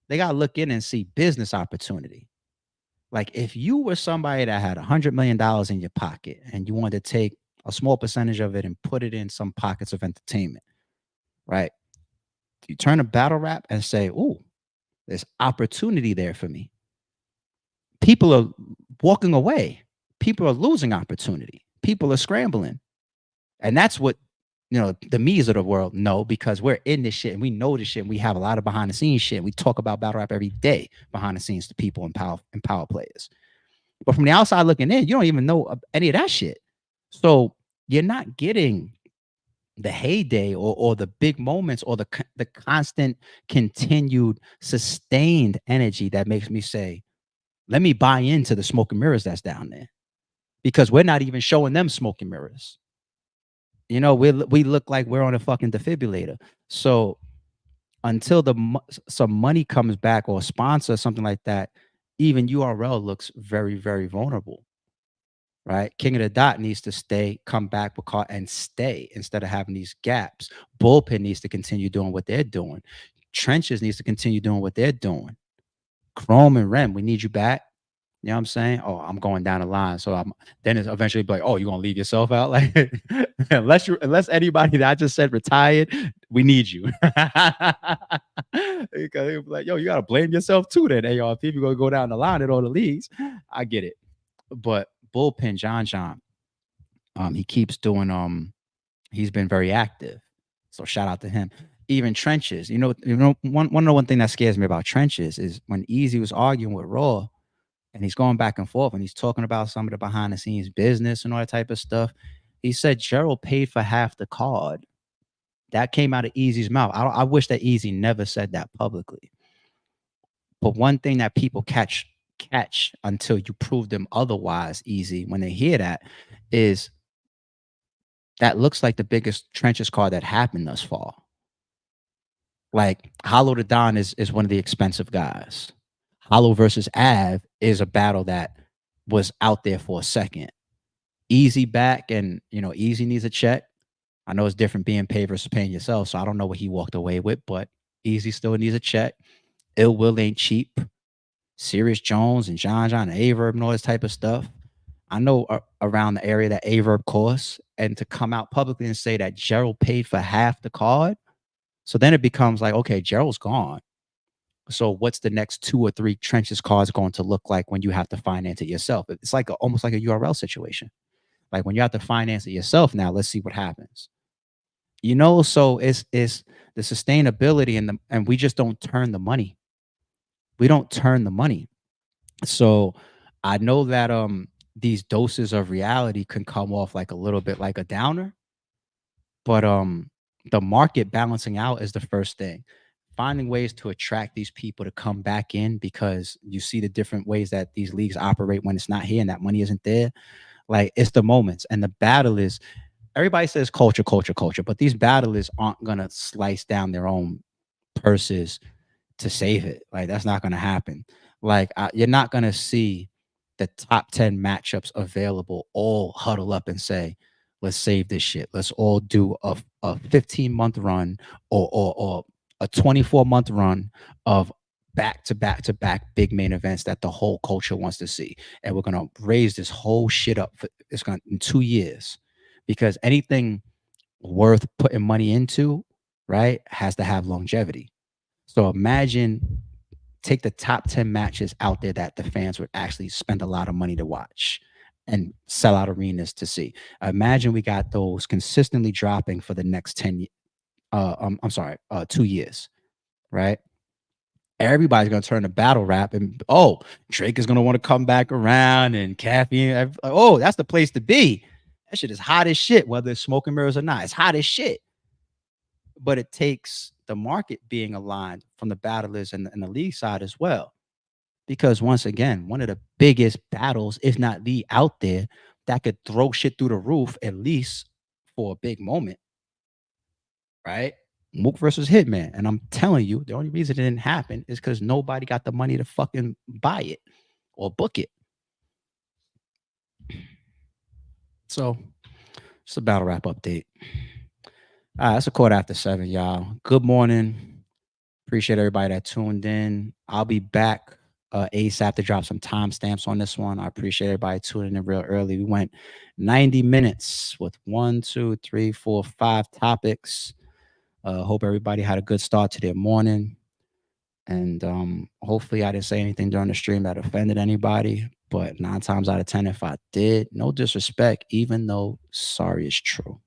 They gotta look in and see business opportunity. Like if you were somebody that had $100 million in your pocket and you wanted to take a small percentage of it and put it in some pockets of entertainment, right? You turn to battle rap and say, "Oh, there's opportunity there for me." People are walking away. People are losing opportunity. People are scrambling. And that's what, you know, the me's of the world know, because we're in this shit and we know this shit and we have a lot of behind the scenes shit. We talk about battle rap every day behind the scenes to people and power players. But from the outside looking in, you don't even know any of that shit. So you're not getting the heyday or the big moments or the constant, continued, sustained energy that makes me say, let me buy into the smoke and mirrors that's down there, because we're not even showing them smoke and mirrors. You know, we look like we're on a fucking defibrillator. So until some money comes back or a sponsor or something like that, even URL looks very, very vulnerable, right? King of the Dot needs to come back and stay instead of having these gaps. Bullpen needs to continue doing what they're doing. Trenches needs to continue doing what they're doing. Chrome and Rem, we need you back. You know what I'm saying? Oh, I'm going down the line. So then it's eventually be like, oh, you're gonna leave yourself out? Like unless anybody that I just said retired, we need you. Because they be like, yo, you gotta blame yourself too then, ARP. If you're gonna go down the line at all the leagues. I get it. But Bullpen John, he keeps doing he's been very active. So shout out to him. Even Trenches, you know, one thing that scares me about Trenches is when Easy was arguing with Raw. And he's going back and forth and he's talking about some of the behind the scenes business and all that type of stuff. He said Gerald paid for half the card. That came out of Easy's mouth. I wish that Easy never said that publicly. But one thing that people catch until you prove them otherwise, Easy, when they hear that, is that looks like the biggest Trenches card that happened thus far. Like Hollow to Don is one of the expensive guys. Hollow versus Av is a battle that was out there for a second. Easy back, and you know, Easy needs a check. I know it's different being paid versus paying yourself, so I don't know what he walked away with, but Easy still needs a check. Ill Will ain't cheap. Sirius Jones and John and Averb and all this type of stuff. I know around the area that Averb costs, and to come out publicly and say that Gerald paid for half the card, so then it becomes like, okay, Gerald's gone. So what's the next 2 or 3 Trenches cards going to look like when you have to finance it yourself? It's like almost like a URL situation. Like when you have to finance it yourself now, let's see what happens. You know, so it's the sustainability and we just don't turn the money. We don't turn the money. So I know that these doses of reality can come off like a little bit like a downer, but the market balancing out is the first thing. Finding ways to attract these people to come back in, because you see the different ways that these leagues operate when it's not here and that money isn't there. Like it's the moments, and the battle is, everybody says culture, but these battlers aren't gonna slice down their own purses to save it. Like that's not gonna happen. Like you're not gonna see the top 10 matchups available all huddle up and say, let's save this shit. Let's all do a 15-month run or a 24-month run of back to back to back big main events that the whole culture wants to see. And we're gonna raise this whole shit up it's gonna in 2 years. Because anything worth putting money into, right, has to have longevity. So imagine take the top 10 matches out there that the fans would actually spend a lot of money to watch and sell out arenas to see. Imagine we got those consistently dropping for the next 2 years, right? Everybody's gonna turn to battle rap, and Drake is gonna want to come back around, and Caffeine. That's the place to be. That shit is hot as shit, whether it's smoke and mirrors or not. It's hot as shit. But it takes the market being aligned from the battlers and the league side as well. Because once again, one of the biggest battles, if not the out there, that could throw shit through the roof, at least for a big moment, right? Mook versus Hitman. And I'm telling you, the only reason it didn't happen is because nobody got the money to fucking buy it or book it. So, just a battle rap update. All right, it's a 7:15, y'all. Good morning. Appreciate everybody that tuned in. I'll be back ASAP to drop some timestamps on this one. I appreciate everybody tuning in real early. We went 90 minutes with 1, 2, 3, 4, 5 topics. Hope everybody had a good start to their morning. And hopefully I didn't say anything during the stream that offended anybody. But 9 times out of 10, if I did, no disrespect, even though sorry is true.